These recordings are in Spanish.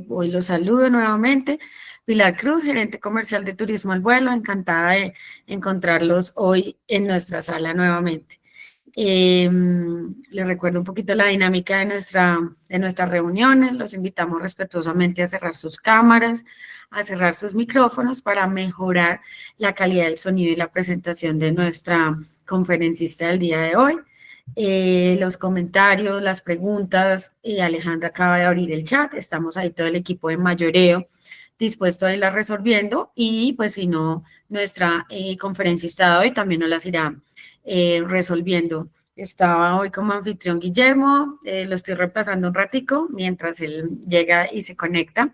Hoy los saludo nuevamente. Pilar Cruz, gerente comercial de Turismo al Vuelo. Encantada de encontrarlos hoy en nuestra sala nuevamente. Les recuerdo un poquito la dinámica de nuestras reuniones. Los invitamos respetuosamente a cerrar sus cámaras, a cerrar sus micrófonos para mejorar la calidad del sonido y la presentación de nuestra conferencista del día de hoy. Los comentarios, las preguntas, Alejandra acaba de abrir el chat, estamos ahí todo el equipo de mayoreo dispuesto a irlas resolviendo y pues si no, nuestra conferencista de hoy también nos las irá resolviendo. Estaba hoy como anfitrión Guillermo, lo estoy repasando un ratico mientras él llega y se conecta.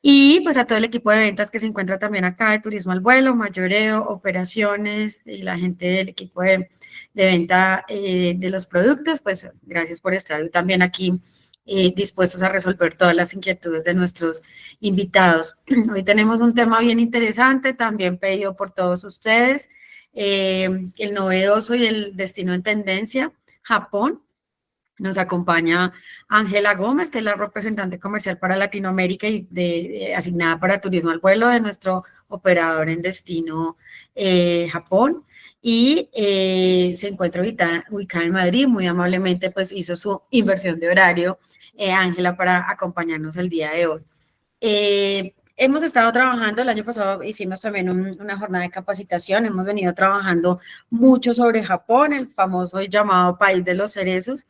Y pues a todo el equipo de ventas que se encuentra también acá de Turismo al Vuelo, mayoreo, operaciones y la gente del equipo de venta de los productos, pues gracias por estar también aquí dispuestos a resolver todas las inquietudes de nuestros invitados. Hoy tenemos un tema bien interesante, también pedido por todos ustedes, el novedoso y el destino en tendencia, Japón. Nos acompaña Ángela Gómez, que es la representante comercial para Latinoamérica y asignada para Turismo al Vuelo de nuestro operador en destino Japón. Y se encuentra ubicada en Madrid. Muy amablemente, pues hizo su inversión de horario, Ángela, para acompañarnos el día de hoy. Hemos estado trabajando, el año pasado hicimos también una jornada de capacitación, hemos venido trabajando mucho sobre Japón, el famoso y llamado país de los cerezos.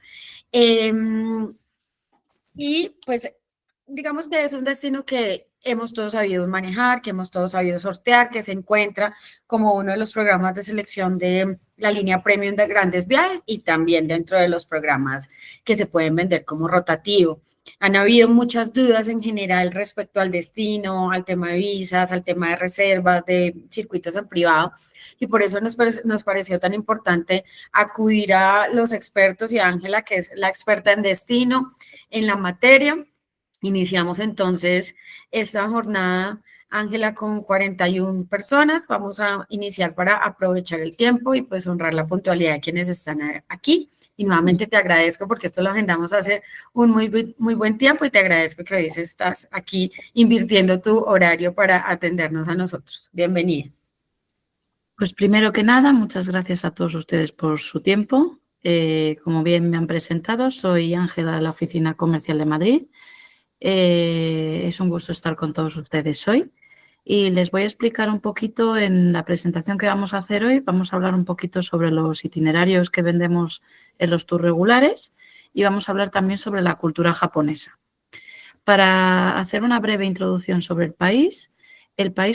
Y pues digamos que es un destino que hemos todos sabido manejar, que hemos todos sabido sortear, que se encuentra como uno de los programas de selección de la línea premium de grandes viajes y también dentro de los programas que se pueden vender como rotativo. Han habido muchas dudas en general respecto al destino, al tema de visas, al tema de reservas, de circuitos en privado, y por eso nos pareció tan importante acudir a los expertos y a Ángela, que es la experta en destino, en la materia. Iniciamos entonces esta jornada, Ángela, con 41 personas. Vamos a iniciar para aprovechar el tiempo y pues honrar la puntualidad de quienes están aquí. Y nuevamente te agradezco porque esto lo agendamos hace un muy buen tiempo y te agradezco que hoy estás aquí invirtiendo tu horario para atendernos a nosotros. Bienvenida. Pues primero que nada, muchas gracias a todos ustedes por su tiempo. Como bien me han presentado, soy Ángela de la Oficina Comercial de Madrid. Es un gusto estar con todos ustedes hoy y les voy a explicar un poquito en la presentación que vamos a hacer hoy. Vamos a hablar un poquito sobre los itinerarios que vendemos en los tours regulares y vamos a hablar también sobre la cultura japonesa. Para hacer una breve introducción sobre el país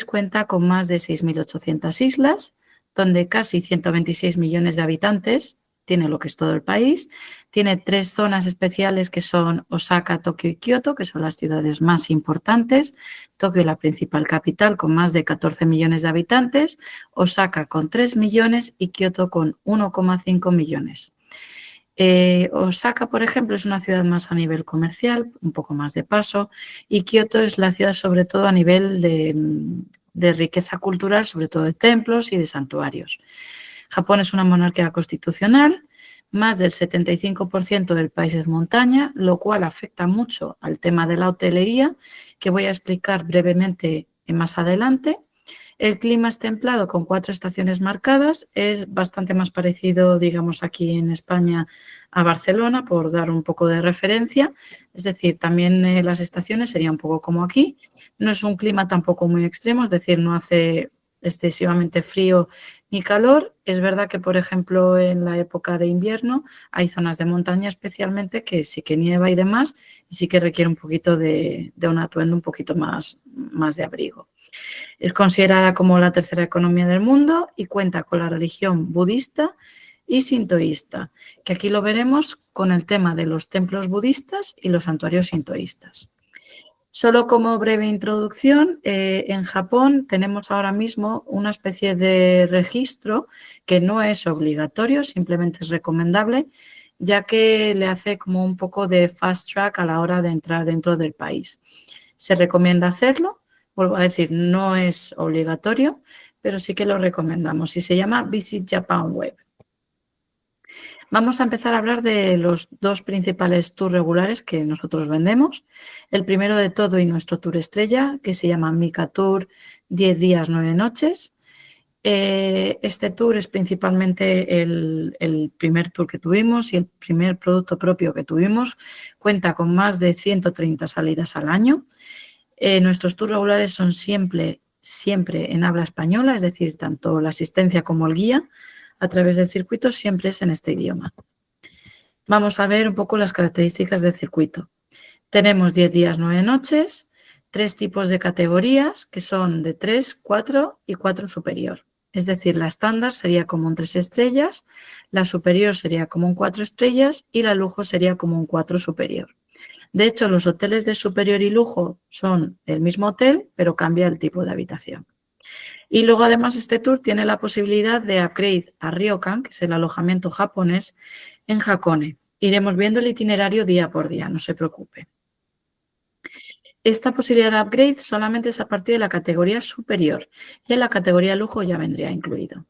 cuenta con más de 6.800 islas, donde casi 126 millones de habitantes, tiene lo que es todo el país. Tiene 3 zonas especiales que son Osaka, Tokio y Kioto, que son las ciudades más importantes. Tokio, la principal capital, con más de 14 millones de habitantes. Osaka con 3 millones y Kioto con 1,5 millones. Osaka, por ejemplo, es una ciudad más a nivel comercial, un poco más de paso, y Kioto es la ciudad sobre todo a nivel de riqueza cultural, sobre todo de templos y de santuarios. Japón es una monarquía constitucional, más del 75% del país es montaña, lo cual afecta mucho al tema de la hotelería, que voy a explicar brevemente más adelante. El clima es templado con 4 estaciones marcadas, es bastante más parecido, digamos, aquí en España a Barcelona, por dar un poco de referencia. Es decir, también las estaciones serían un poco como aquí. No es un clima tampoco muy extremo, es decir, no hace excesivamente frío ni calor. Es verdad que, por ejemplo, en la época de invierno hay zonas de montaña especialmente que sí que nieva y demás, y sí que requiere un poquito de un atuendo un poquito más de abrigo. Es considerada como la tercera economía del mundo y cuenta con la religión budista y sintoísta, que aquí lo veremos con el tema de los templos budistas y los santuarios sintoístas. Solo como breve introducción, en Japón tenemos ahora mismo una especie de registro que no es obligatorio, simplemente es recomendable, ya que le hace como un poco de fast track a la hora de entrar dentro del país. Se recomienda hacerlo. Vuelvo a decir, no es obligatorio, pero sí que lo recomendamos y se llama Visit Japan Web. Vamos a empezar a hablar de los dos principales tours regulares que nosotros vendemos. El primero de todo y nuestro tour estrella, que se llama Mica Tour 10 días, 9 noches. Este tour es principalmente el primer tour que tuvimos y el primer producto propio que tuvimos. Cuenta con más de 130 salidas al año. Nuestros tours regulares son siempre en habla española, es decir, tanto la asistencia como el guía a través del circuito siempre es en este idioma. Vamos a ver un poco las características del circuito. Tenemos 10 días, 9 noches, 3 tipos de categorías que son de 3, 4 y 4 superior. Es decir, la estándar sería como un 3 estrellas, la superior sería como un 4 estrellas y la lujo sería como un 4 superior. De hecho, los hoteles de superior y lujo son el mismo hotel, pero cambia el tipo de habitación. Y luego, además, este tour tiene la posibilidad de upgrade a Ryokan, que es el alojamiento japonés, en Hakone. Iremos viendo el itinerario día por día, no se preocupe. Esta posibilidad de upgrade solamente es a partir de la categoría superior y en la categoría lujo ya vendría incluido.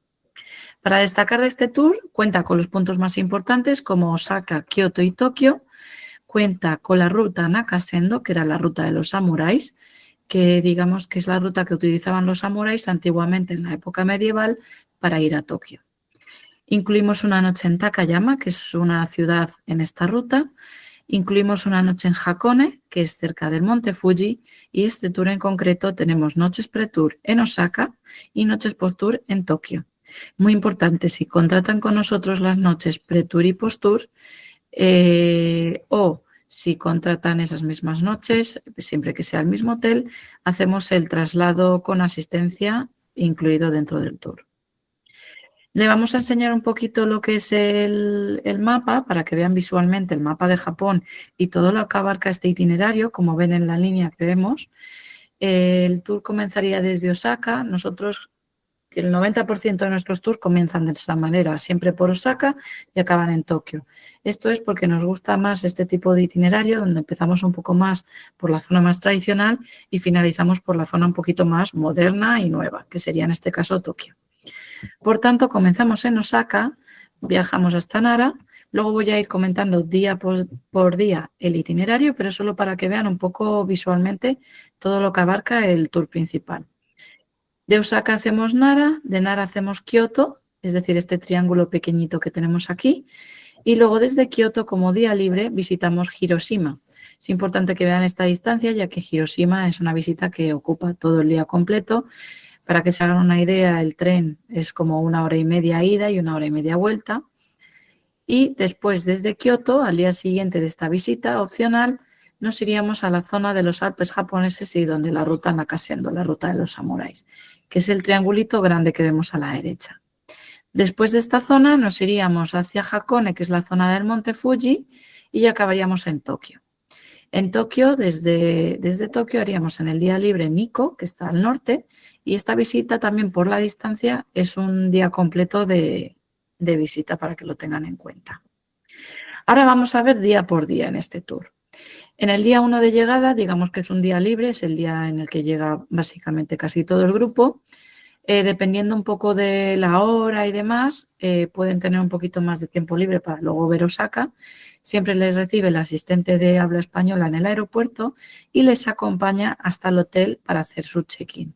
Para destacar de este tour, cuenta con los puntos más importantes como Osaka, Kioto y Tokio. Cuenta con la ruta Nakasendo, que era la ruta de los samuráis, que digamos que es la ruta que utilizaban los samuráis antiguamente en la época medieval para ir a Tokio. Incluimos una noche en Takayama, que es una ciudad en esta ruta. Incluimos una noche en Hakone, que es cerca del monte Fuji, y este tour en concreto tenemos noches pre-tour en Osaka y noches post-tour en Tokio. Muy importante, si contratan con nosotros las noches pre-tour y post-tour, o si contratan esas mismas noches, siempre que sea el mismo hotel, hacemos el traslado con asistencia incluido dentro del tour. Le vamos a enseñar un poquito lo que es el mapa para que vean visualmente el mapa de Japón y todo lo que abarca este itinerario, como ven en la línea que vemos. El tour comenzaría desde Osaka. Nosotros, el 90% de nuestros tours comienzan de esta manera, siempre por Osaka y acaban en Tokio. Esto es porque nos gusta más este tipo de itinerario, donde empezamos un poco más por la zona más tradicional y finalizamos por la zona un poquito más moderna y nueva, que sería en este caso Tokio. Por tanto, comenzamos en Osaka, viajamos hasta Nara, luego voy a ir comentando día por día el itinerario, pero solo para que vean un poco visualmente todo lo que abarca el tour principal. De Osaka hacemos Nara, de Nara hacemos Kioto, es decir, este triángulo pequeñito que tenemos aquí, y luego desde Kioto como día libre visitamos Hiroshima. Es importante que vean esta distancia, ya que Hiroshima es una visita que ocupa todo el día completo. Para que se hagan una idea, el tren es como 1 hora y media ida y 1 hora y media vuelta. Y después, desde Kioto, al día siguiente de esta visita opcional, nos iríamos a la zona de los Alpes japoneses y donde la ruta Nakasendo, la ruta de los samuráis, que es el triangulito grande que vemos a la derecha. Después de esta zona nos iríamos hacia Hakone, que es la zona del monte Fuji, y acabaríamos en Tokio. En Tokio, desde Tokio haríamos en el día libre Nikko, que está al norte, y esta visita también por la distancia es un día completo de visita para que lo tengan en cuenta. Ahora vamos a ver día por día en este tour. En el día 1 de llegada, digamos que es un día libre, es el día en el que llega básicamente casi todo el grupo. Dependiendo un poco de la hora y demás, pueden tener un poquito más de tiempo libre para luego ver Osaka. Siempre les recibe el asistente de habla española en el aeropuerto y les acompaña hasta el hotel para hacer su check-in.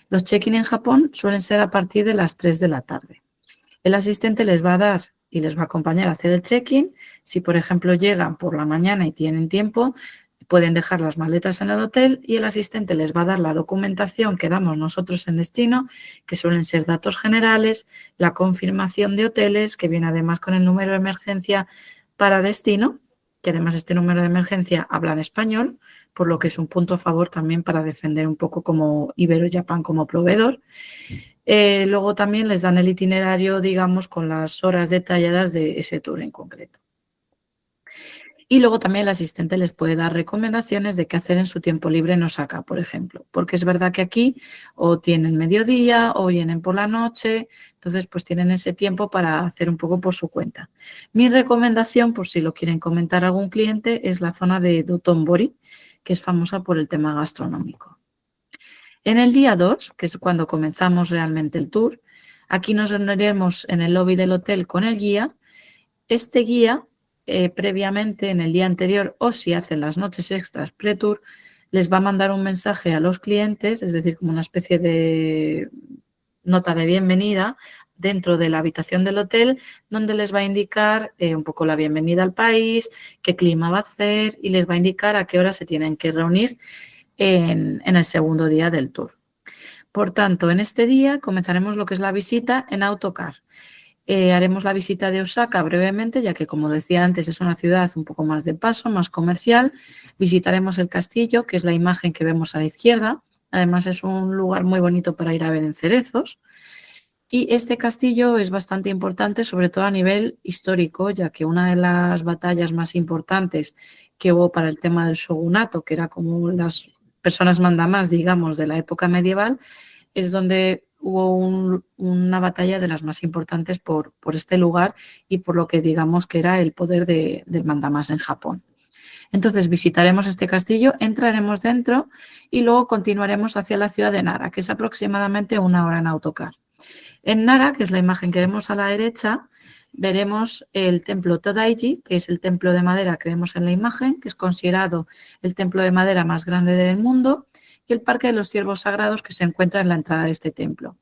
Los check-in en Japón suelen ser a partir de las 3 de la tarde. El asistente les va a dar y les va a acompañar a hacer el check-in. Si, por ejemplo, llegan por la mañana y tienen tiempo, pueden dejar las maletas en el hotel y el asistente les va a dar la documentación que damos nosotros en destino, que suelen ser datos generales, la confirmación de hoteles, que viene además con el número de emergencia para destino, que además este número de emergencia habla en español, por lo que es un punto a favor también para defender un poco como Ibero-Japan como proveedor. Luego también les dan el itinerario, digamos, con las horas detalladas de ese tour en concreto. Y luego también el asistente les puede dar recomendaciones de qué hacer en su tiempo libre en Osaka, por ejemplo. Porque es verdad que aquí o tienen mediodía o vienen por la noche, entonces pues tienen ese tiempo para hacer un poco por su cuenta. Mi recomendación, por si lo quieren comentar a algún cliente, es la zona de Dotonbori, que es famosa por el tema gastronómico. En el día 2, que es cuando comenzamos realmente el tour, aquí nos reuniremos en el lobby del hotel con el guía. Este guía, previamente, en el día anterior, o si hacen las noches extras pre-tour, les va a mandar un mensaje a los clientes, es decir, como una especie de nota de bienvenida dentro de la habitación del hotel, donde les va a indicar un poco la bienvenida al país, qué clima va a hacer y les va a indicar a qué hora se tienen que reunir en el segundo día del tour. Por tanto, en este día comenzaremos lo que es la visita en autocar. Haremos la visita de Osaka brevemente, ya que, como decía antes, es una ciudad un poco más de paso, más comercial. Visitaremos el castillo, que es la imagen que vemos a la izquierda. Además, es un lugar muy bonito para ir a ver en Cerezos. Y este castillo es bastante importante, sobre todo a nivel histórico, ya que una de las batallas más importantes que hubo para el tema del shogunato, que era como las personas mandamás, digamos, de la época medieval, es donde hubo una batalla de las más importantes por este lugar y por lo que digamos que era el poder del mandamás en Japón. Entonces visitaremos este castillo, entraremos dentro y luego continuaremos hacia la ciudad de Nara, que es aproximadamente 1 hora en autocar. En Nara, que es la imagen que vemos a la derecha, veremos el templo Todaiji, que es el templo de madera que vemos en la imagen, que es considerado el templo de madera más grande del mundo, y el Parque de los Ciervos Sagrados, que se encuentra en la entrada de este templo.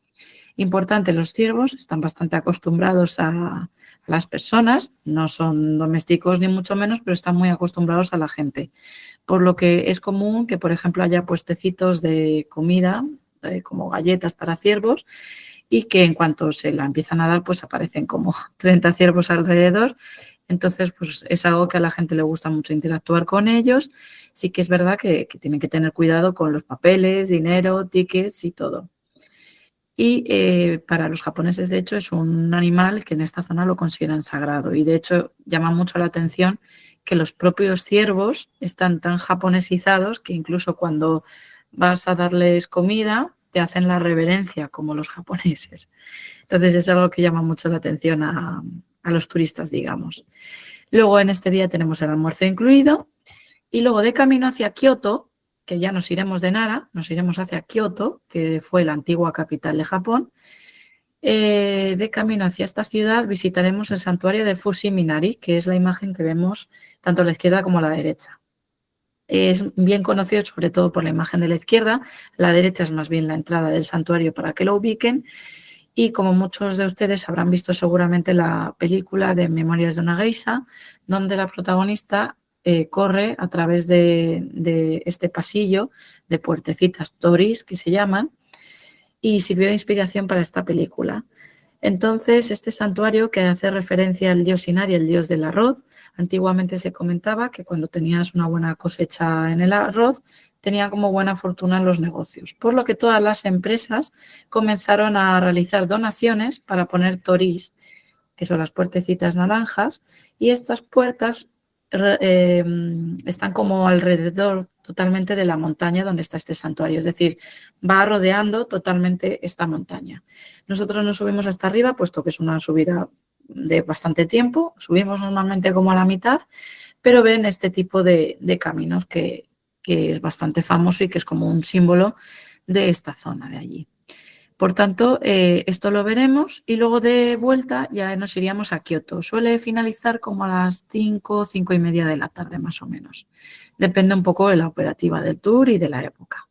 Importante, los ciervos están bastante acostumbrados a las personas, no son domésticos ni mucho menos, pero están muy acostumbrados a la gente, por lo que es común que, por ejemplo, haya puestecitos de comida, como galletas para ciervos, y que en cuanto se la empiezan a dar, pues aparecen como 30 ciervos alrededor. Entonces, pues es algo que a la gente le gusta mucho interactuar con ellos. Sí que es verdad que tienen que tener cuidado con los papeles, dinero, tickets y todo. Y para los japoneses, de hecho, es un animal que en esta zona lo consideran sagrado. Y de hecho, llama mucho la atención que los propios ciervos están tan japonesizados que incluso cuando vas a darles comida, te hacen la reverencia como los japoneses. Entonces es algo que llama mucho la atención a los turistas, digamos. Luego en este día tenemos el almuerzo incluido y luego de camino hacia Kioto, que ya nos iremos de Nara, nos iremos hacia Kioto, que fue la antigua capital de Japón. De camino hacia esta ciudad visitaremos el santuario de Fushi Minari, que es la imagen que vemos tanto a la izquierda como a la derecha. Es bien conocido sobre todo por la imagen de la izquierda, la derecha es más bien la entrada del santuario para que lo ubiquen y como muchos de ustedes habrán visto seguramente la película de Memorias de una geisha, donde la protagonista corre a través de este pasillo de puertecitas toris que se llaman y sirvió de inspiración para esta película. Entonces, este santuario que hace referencia al dios Inari, el dios del arroz, antiguamente se comentaba que cuando tenías una buena cosecha en el arroz, tenía como buena fortuna en los negocios, por lo que todas las empresas comenzaron a realizar donaciones para poner toris, que son las puertecitas naranjas, y estas puertas están como alrededor totalmente de la montaña donde está este santuario, es decir, va rodeando totalmente esta montaña. Nosotros nos subimos hasta arriba, puesto que es una subida de bastante tiempo, subimos normalmente como a la mitad, pero ven este tipo de caminos que es bastante famoso y que es como un símbolo de esta zona de allí. Por tanto, esto lo veremos y luego de vuelta ya nos iríamos a Kioto. Suele finalizar como a las 5, 5 y media de la tarde más o menos. Depende un poco de la operativa del tour y de la época.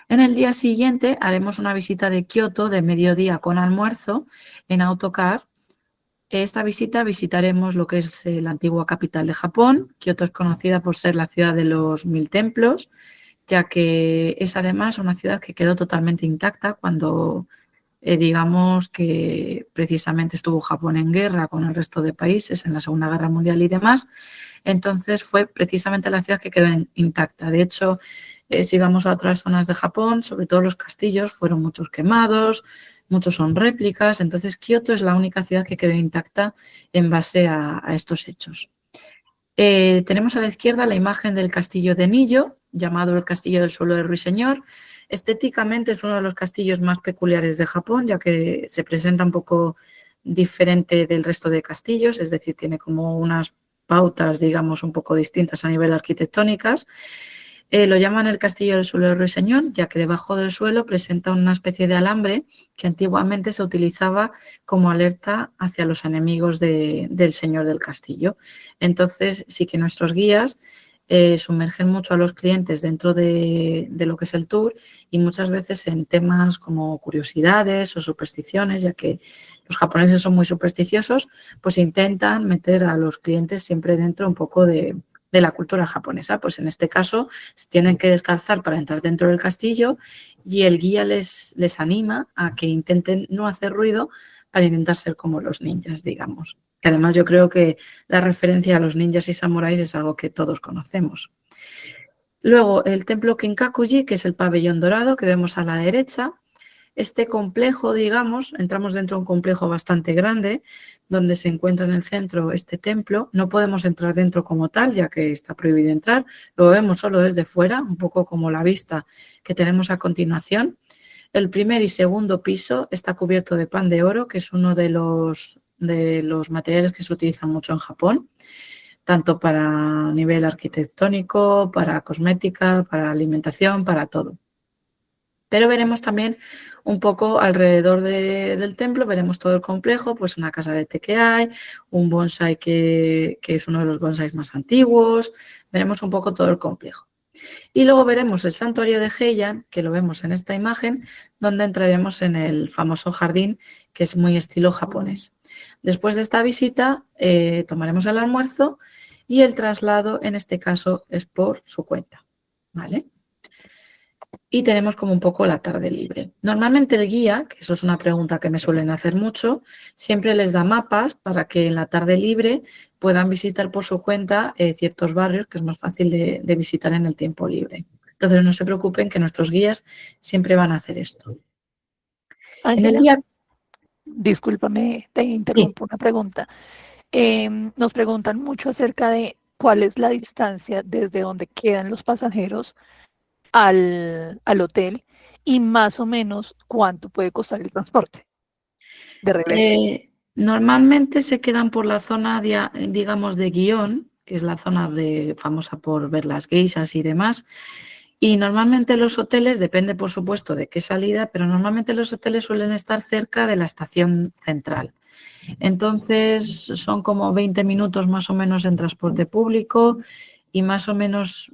En el día siguiente haremos una visita de Kioto de mediodía con almuerzo en autocar. Esta visita visitaremos lo que es la antigua capital de Japón. Kioto es conocida por ser la ciudad de los 1000 templos, ya que es además una ciudad que quedó totalmente intacta cuando, digamos que precisamente estuvo Japón en guerra con el resto de países en la Segunda Guerra Mundial y demás. Entonces fue precisamente la ciudad que quedó intacta. De hecho, si vamos a otras zonas de Japón, sobre todo los castillos, fueron muchos quemados, muchos son réplicas. Entonces Kioto es la única ciudad que quedó intacta en base a estos hechos. Tenemos a la izquierda la imagen del castillo de Nijo, llamado el Castillo del Suelo del Ruiseñor. Estéticamente es uno de los castillos más peculiares de Japón, ya que se presenta un poco diferente del resto de castillos, es decir, tiene como unas pautas, digamos, un poco distintas a nivel arquitectónicas. Lo llaman el castillo del suelo del ruiseñor, ya que debajo del suelo presenta una especie de alambre que antiguamente se utilizaba como alerta hacia los enemigos del señor del castillo. Entonces, sí que nuestros guías sumergen mucho a los clientes dentro de lo que es el tour y muchas veces en temas como curiosidades o supersticiones, ya que los japoneses son muy supersticiosos, pues intentan meter a los clientes siempre dentro un poco de la cultura japonesa. Pues en este caso se tienen que descalzar para entrar dentro del castillo y el guía les anima a que intenten no hacer ruido para intentar ser como los ninjas, digamos. Que además yo creo que la referencia a los ninjas y samuráis es algo que todos conocemos. Luego el templo Kinkakuji, que es el pabellón dorado que vemos a la derecha. Este complejo, digamos, entramos dentro de un complejo bastante grande donde se encuentra en el centro este templo. No podemos entrar dentro como tal, ya que está prohibido entrar. Lo vemos solo desde fuera, un poco como la vista que tenemos a continuación. El primer y segundo piso está cubierto de pan de oro, que es uno de los materiales que se utilizan mucho en Japón, tanto para nivel arquitectónico, para cosmética, para alimentación, para todo. Pero veremos también un poco alrededor del templo, veremos todo el complejo, pues una casa de té que hay, un bonsai que es uno de los bonsais más antiguos, veremos un poco todo el complejo. Y luego veremos el santuario de Heian, que lo vemos en esta imagen, donde entraremos en el famoso jardín, que es muy estilo japonés. Después de esta visita, tomaremos el almuerzo y el traslado, en este caso, es por su cuenta, ¿vale? Y tenemos como un poco la tarde libre. Normalmente el guía, que eso es una pregunta que me suelen hacer mucho, siempre les da mapas para que en la tarde libre puedan visitar por su cuenta ciertos barrios que es más fácil de visitar en el tiempo libre. Entonces no se preocupen que nuestros guías siempre van a hacer esto. En el Ángela, día... discúlpame, te Sí. interrumpo una pregunta. Nos preguntan mucho acerca de cuál es la distancia desde donde quedan los pasajeros al hotel y más o menos cuánto puede costar el transporte de regreso. Normalmente se quedan por la zona, digamos, de Guión, que es la zona famosa por ver las geishas y demás. Y normalmente los hoteles, depende por supuesto de qué salida, pero normalmente los hoteles suelen estar cerca de la estación central. Entonces son como 20 minutos más o menos en transporte público y más o menos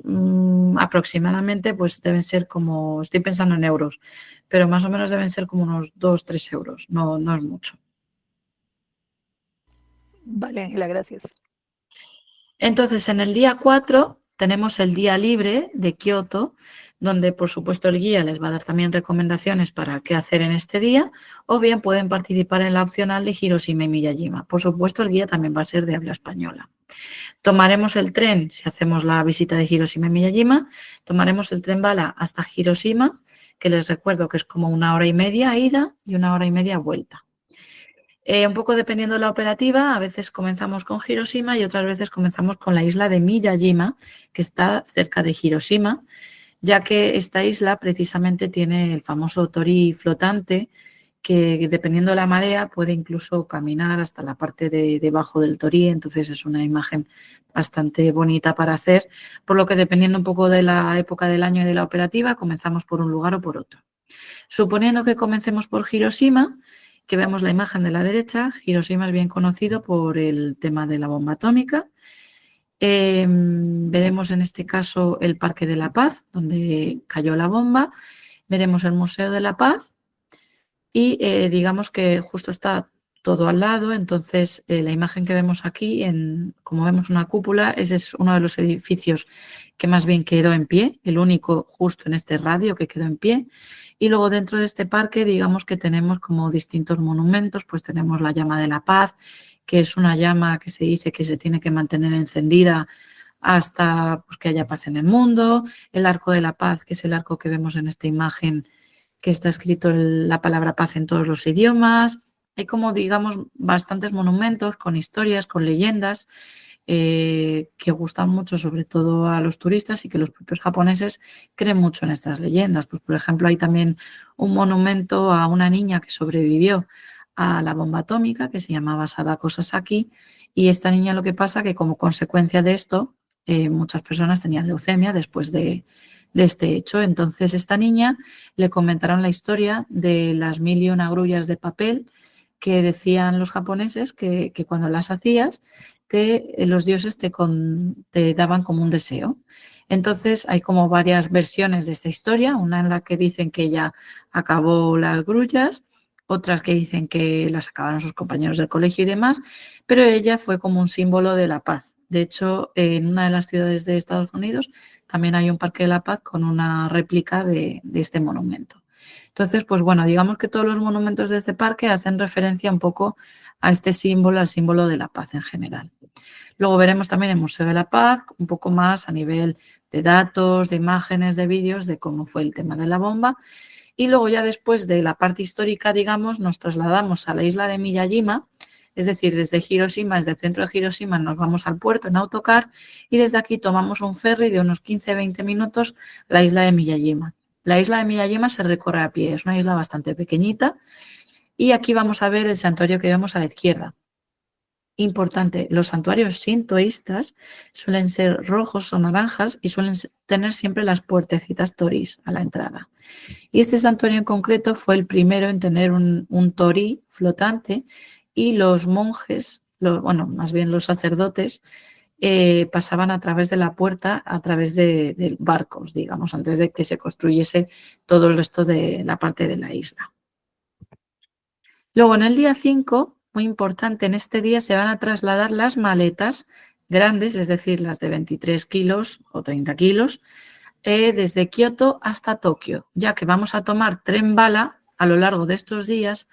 aproximadamente pues deben ser como, estoy pensando en euros, pero más o menos deben ser como unos 2-3 euros, no es mucho. Vale, Ángela, gracias. Entonces, en el día 4 tenemos el día libre de Kioto, donde por supuesto el guía les va a dar también recomendaciones para qué hacer en este día, o bien pueden participar en la opcional de Hiroshima y Miyajima. Por supuesto, el guía también va a ser de habla española. Tomaremos el tren, si hacemos la visita de Hiroshima y Miyajima, tomaremos el tren bala hasta Hiroshima, que les recuerdo que es como 1 hora y media ida y 1 hora y media vuelta. Un poco dependiendo de la operativa, a veces comenzamos con Hiroshima y otras veces comenzamos con la isla de Miyajima, que está cerca de Hiroshima, ya que esta isla precisamente tiene el famoso torii flotante, que dependiendo de la marea puede incluso caminar hasta la parte de debajo del torii, entonces es una imagen bastante bonita para hacer, por lo que dependiendo un poco de la época del año y de la operativa, comenzamos por un lugar o por otro. Suponiendo que comencemos por Hiroshima, que vemos la imagen de la derecha, Hiroshima es bien conocido por el tema de la bomba atómica. Veremos en este caso el Parque de la Paz, donde cayó la bomba. Veremos el Museo de la Paz y digamos que justo está todo al lado, entonces la imagen que vemos aquí, como vemos una cúpula, ese es uno de los edificios que más bien quedó en pie, el único justo en este radio que quedó en pie. Y luego dentro de este parque, digamos que tenemos como distintos monumentos, pues tenemos la llama de la paz, que es una llama que se dice que se tiene que mantener encendida hasta pues, que haya paz en el mundo, el arco de la paz, que es el arco que vemos en esta imagen, que está escrito la palabra paz en todos los idiomas. Hay como, digamos, bastantes monumentos con historias, con leyendas, que gustan mucho sobre todo a los turistas y que los propios japoneses creen mucho en estas leyendas. Pues, por ejemplo, hay también un monumento a una niña que sobrevivió a la bomba atómica que se llamaba Sadako Sasaki y esta niña lo que pasa que como consecuencia de esto muchas personas tenían leucemia después de este hecho. Entonces, esta niña le comentaron la historia de las 1001 grullas de papel que decían los japoneses que cuando las hacías, los dioses te daban como un deseo. Entonces, hay como varias versiones de esta historia, una en la que dicen que ella acabó las grullas, otras que dicen que las acabaron sus compañeros del colegio y demás, pero ella fue como un símbolo de la paz. De hecho, en una de las ciudades de Estados Unidos también hay un Parque de la Paz con una réplica de este monumento. Entonces, pues bueno, digamos que todos los monumentos de este parque hacen referencia un poco a este símbolo, al símbolo de la paz en general. Luego veremos también el Museo de la Paz, un poco más a nivel de datos, de imágenes, de vídeos, de cómo fue el tema de la bomba. Y luego ya después de la parte histórica, digamos, nos trasladamos a la isla de Miyajima, es decir, desde Hiroshima, desde el centro de Hiroshima, nos vamos al puerto en autocar y desde aquí tomamos un ferry de unos 15-20 minutos a la isla de Miyajima. La isla de Miyajima se recorre a pie, es una isla bastante pequeñita y aquí vamos a ver el santuario que vemos a la izquierda. Importante, los santuarios sintoístas suelen ser rojos o naranjas y suelen tener siempre las puertecitas torii a la entrada. Y este santuario en concreto fue el primero en tener un torii flotante y los monjes, bueno, más bien los sacerdotes, pasaban a través de la puerta, a través de barcos, digamos, antes de que se construyese todo el resto de la parte de la isla. Luego, en el día 5, muy importante, en este día se van a trasladar las maletas grandes, es decir, las de 23 kilos o 30 kilos, desde Kioto hasta Tokio, ya que vamos a tomar tren bala a lo largo de estos días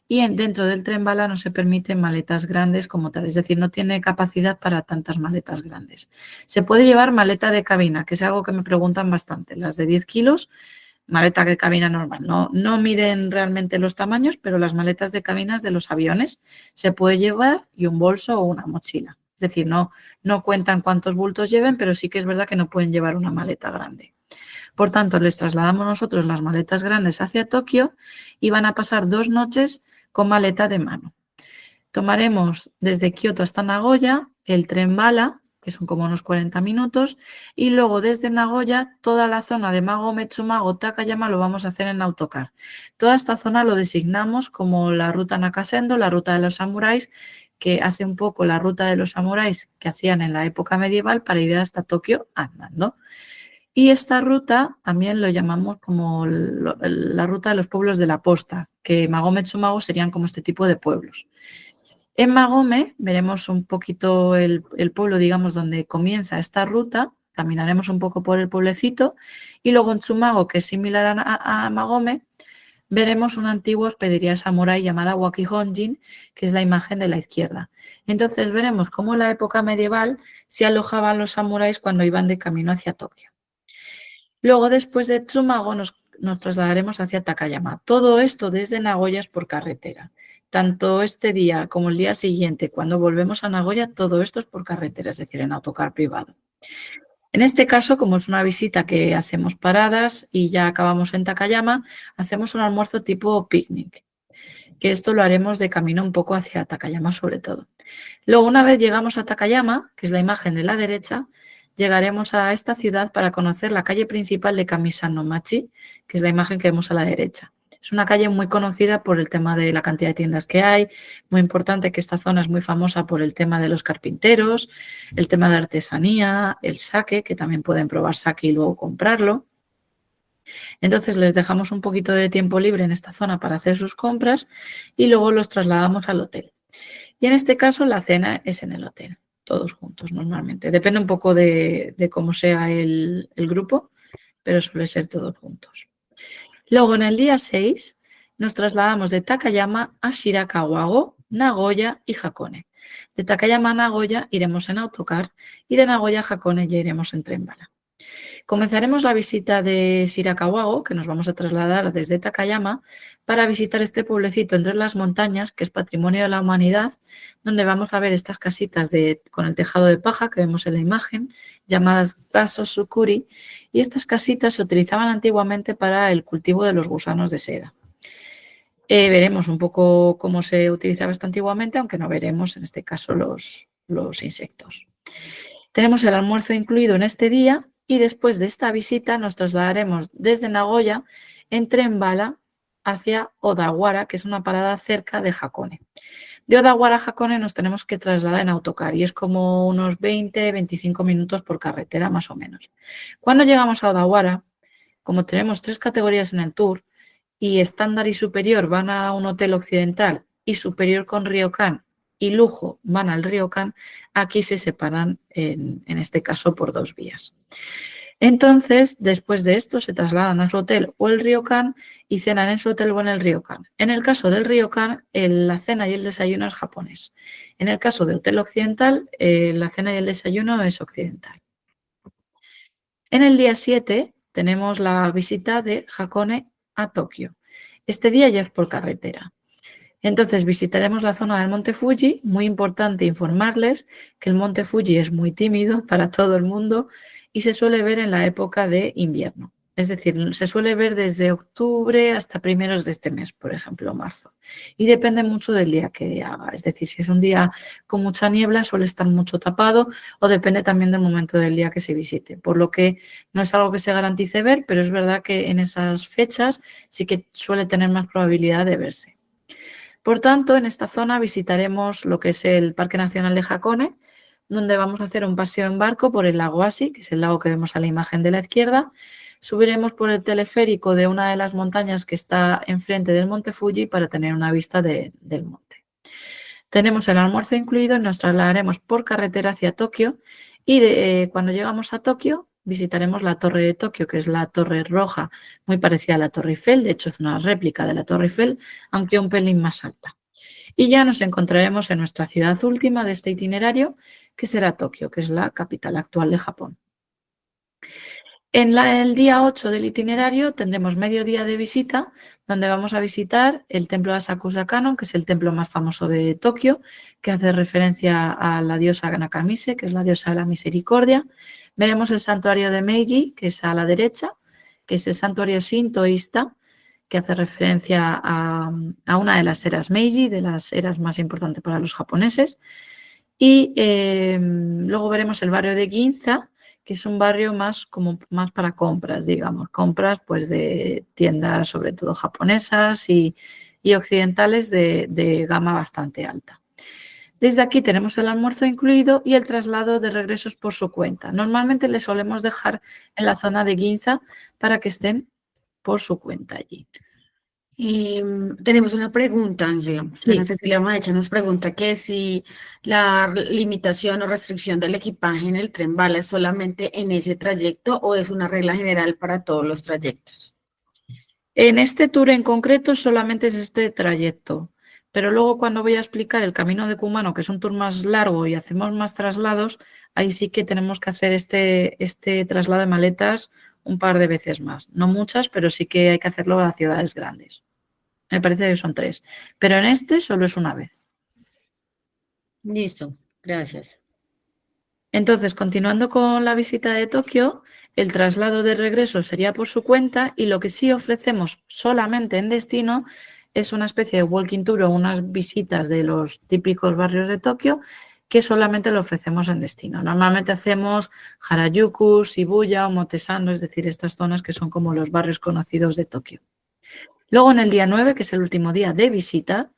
y dentro del tren bala no se permiten maletas grandes como tal, es decir, no tiene capacidad para tantas maletas grandes. Se puede llevar maleta de cabina, que es algo que me preguntan bastante, las de 10 kilos, maleta de cabina normal. No miden realmente los tamaños, pero las maletas de cabinas de los aviones se puede llevar y un bolso o una mochila. Es decir, no cuentan cuántos bultos lleven, pero sí que es verdad que no pueden llevar una maleta grande. Por tanto, les trasladamos nosotros las maletas grandes hacia Tokio y van a pasar 2 noches con maleta de mano. Tomaremos desde Kioto hasta Nagoya el tren bala, que son como unos 40 minutos, y luego desde Nagoya toda la zona de Magome, Tsumago, Takayama lo vamos a hacer en autocar. Toda esta zona lo designamos como la ruta Nakasendo, la ruta de los samuráis, que hace un poco la ruta de los samuráis que hacían en la época medieval para ir hasta Tokio andando. Y esta ruta también lo llamamos como la ruta de los pueblos de la posta, que Magome, Tsumago serían como este tipo de pueblos. En Magome veremos un poquito el pueblo, digamos, donde comienza esta ruta, caminaremos un poco por el pueblecito y luego en Tsumago, que es similar a Magome, veremos una antigua hospedería samurái llamada Wakihonjin, que es la imagen de la izquierda. Entonces veremos cómo en la época medieval se alojaban los samuráis cuando iban de camino hacia Tokio. Luego, después de Tsumago, nos trasladaremos hacia Takayama. Todo esto desde Nagoya es por carretera. Tanto este día como el día siguiente, cuando volvemos a Nagoya, todo esto es por carretera, es decir, en autocar privado. En este caso, como es una visita que hacemos paradas y ya acabamos en Takayama, hacemos un almuerzo tipo picnic, que esto lo haremos de camino un poco hacia Takayama sobre todo. Luego, una vez llegamos a Takayama, que es la imagen de la derecha, llegaremos a esta ciudad para conocer la calle principal de Kamisanomachi, que es la imagen que vemos a la derecha. Es una calle muy conocida por el tema de la cantidad de tiendas que hay, muy importante que esta zona es muy famosa por el tema de los carpinteros, el tema de artesanía, el sake, que también pueden probar sake y luego comprarlo. Entonces les dejamos un poquito de tiempo libre en esta zona para hacer sus compras y luego los trasladamos al hotel. Y en este caso la cena es en el hotel, todos juntos normalmente. Depende un poco de cómo sea el grupo, pero suele ser todos juntos. Luego, en el día 6, nos trasladamos de Takayama a Shirakawa-go, Nagoya y Hakone. De Takayama a Nagoya iremos en autocar y de Nagoya a Hakone ya iremos en tren bala. Comenzaremos la visita de Shirakawa-go, que nos vamos a trasladar desde Takayama, para visitar este pueblecito entre las montañas, que es patrimonio de la humanidad, donde vamos a ver estas casitas con el tejado de paja que vemos en la imagen, llamadas gaso sukuri, y estas casitas se utilizaban antiguamente para el cultivo de los gusanos de seda. Veremos un poco cómo se utilizaba esto antiguamente, aunque no veremos en este caso los insectos. Tenemos el almuerzo incluido en este día y después de esta visita nos trasladaremos desde Nagoya en tren bala hacia Odawara, que es una parada cerca de Hakone. De Odawara a Hakone nos tenemos que trasladar en autocar y es como unos 20-25 minutos por carretera más o menos. Cuando llegamos a Odawara, como tenemos 3 categorías en el tour y estándar y superior van a un hotel occidental y superior con ryokan y lujo van al ryokan, aquí se separan en este caso por 2 vías. Entonces, después de esto, se trasladan a su hotel o el ryokan y cenan en su hotel o en el ryokan. En el caso del ryokan, la cena y el desayuno es japonés. En el caso de hotel occidental, la cena y el desayuno es occidental. En el día 7 tenemos la visita de Hakone a Tokio. Este día ya es por carretera. Entonces visitaremos la zona del Monte Fuji. Muy importante informarles que el Monte Fuji es muy tímido para todo el mundo y se suele ver en la época de invierno. Es decir, se suele ver desde octubre hasta primeros de este mes, por ejemplo, marzo. Y depende mucho del día que haga. Es decir, si es un día con mucha niebla, suele estar mucho tapado o depende también del momento del día que se visite. Por lo que no es algo que se garantice ver, pero es verdad que en esas fechas sí que suele tener más probabilidad de verse. Por tanto, en esta zona visitaremos lo que es el Parque Nacional de Hakone, donde vamos a hacer un paseo en barco por el lago Asi, que es el lago que vemos a la imagen de la izquierda. Subiremos por el teleférico de una de las montañas que está enfrente del Monte Fuji para tener una vista del monte. Tenemos el almuerzo incluido y nos trasladaremos por carretera hacia Tokio y cuando llegamos a Tokio visitaremos la Torre de Tokio, que es la torre roja, muy parecida a la Torre Eiffel, de hecho es una réplica de la Torre Eiffel, aunque un pelín más alta. Y ya nos encontraremos en nuestra ciudad última de este itinerario, que será Tokio, que es la capital actual de Japón. En el día 8 del itinerario tendremos medio día de visita, donde vamos a visitar el templo de Asakusa Kannon, que es el templo más famoso de Tokio, que hace referencia a la diosa Nakamise, que es la diosa de la misericordia. Veremos el santuario de Meiji, que es a la derecha, que es el santuario sintoísta, que hace referencia a una de las eras Meiji, de las eras más importantes para los japoneses. Y luego veremos el barrio de Ginza, que es un barrio más para compras, digamos, compras pues de tiendas sobre todo japonesas y occidentales de gama bastante alta. Desde aquí tenemos el almuerzo incluido y el traslado de regresos por su cuenta. Normalmente les solemos dejar en la zona de Ginza para que estén por su cuenta allí. Tenemos una pregunta, Ángela. Sí. Ana Cecilia Maecha nos pregunta que si la limitación o restricción del equipaje en el tren bala es solamente en ese trayecto o es una regla general para todos los trayectos. En este tour en concreto solamente es este trayecto, pero luego cuando voy a explicar el camino de Kumano, que es un tour más largo y hacemos más traslados, ahí sí que tenemos que hacer este traslado de maletas un par de veces más. No muchas, pero sí que hay que hacerlo a ciudades grandes. Me parece que son 3, pero en este solo es una vez. Listo, gracias. Entonces, continuando con la visita de Tokio, el traslado de regreso sería por su cuenta y lo que sí ofrecemos solamente en destino es una especie de walking tour o unas visitas de los típicos barrios de Tokio que solamente lo ofrecemos en destino. Normalmente hacemos Harajuku, Shibuya o Motesando, es decir, estas zonas que son como los barrios conocidos de Tokio. Luego en el día 9, que es el último día de visita,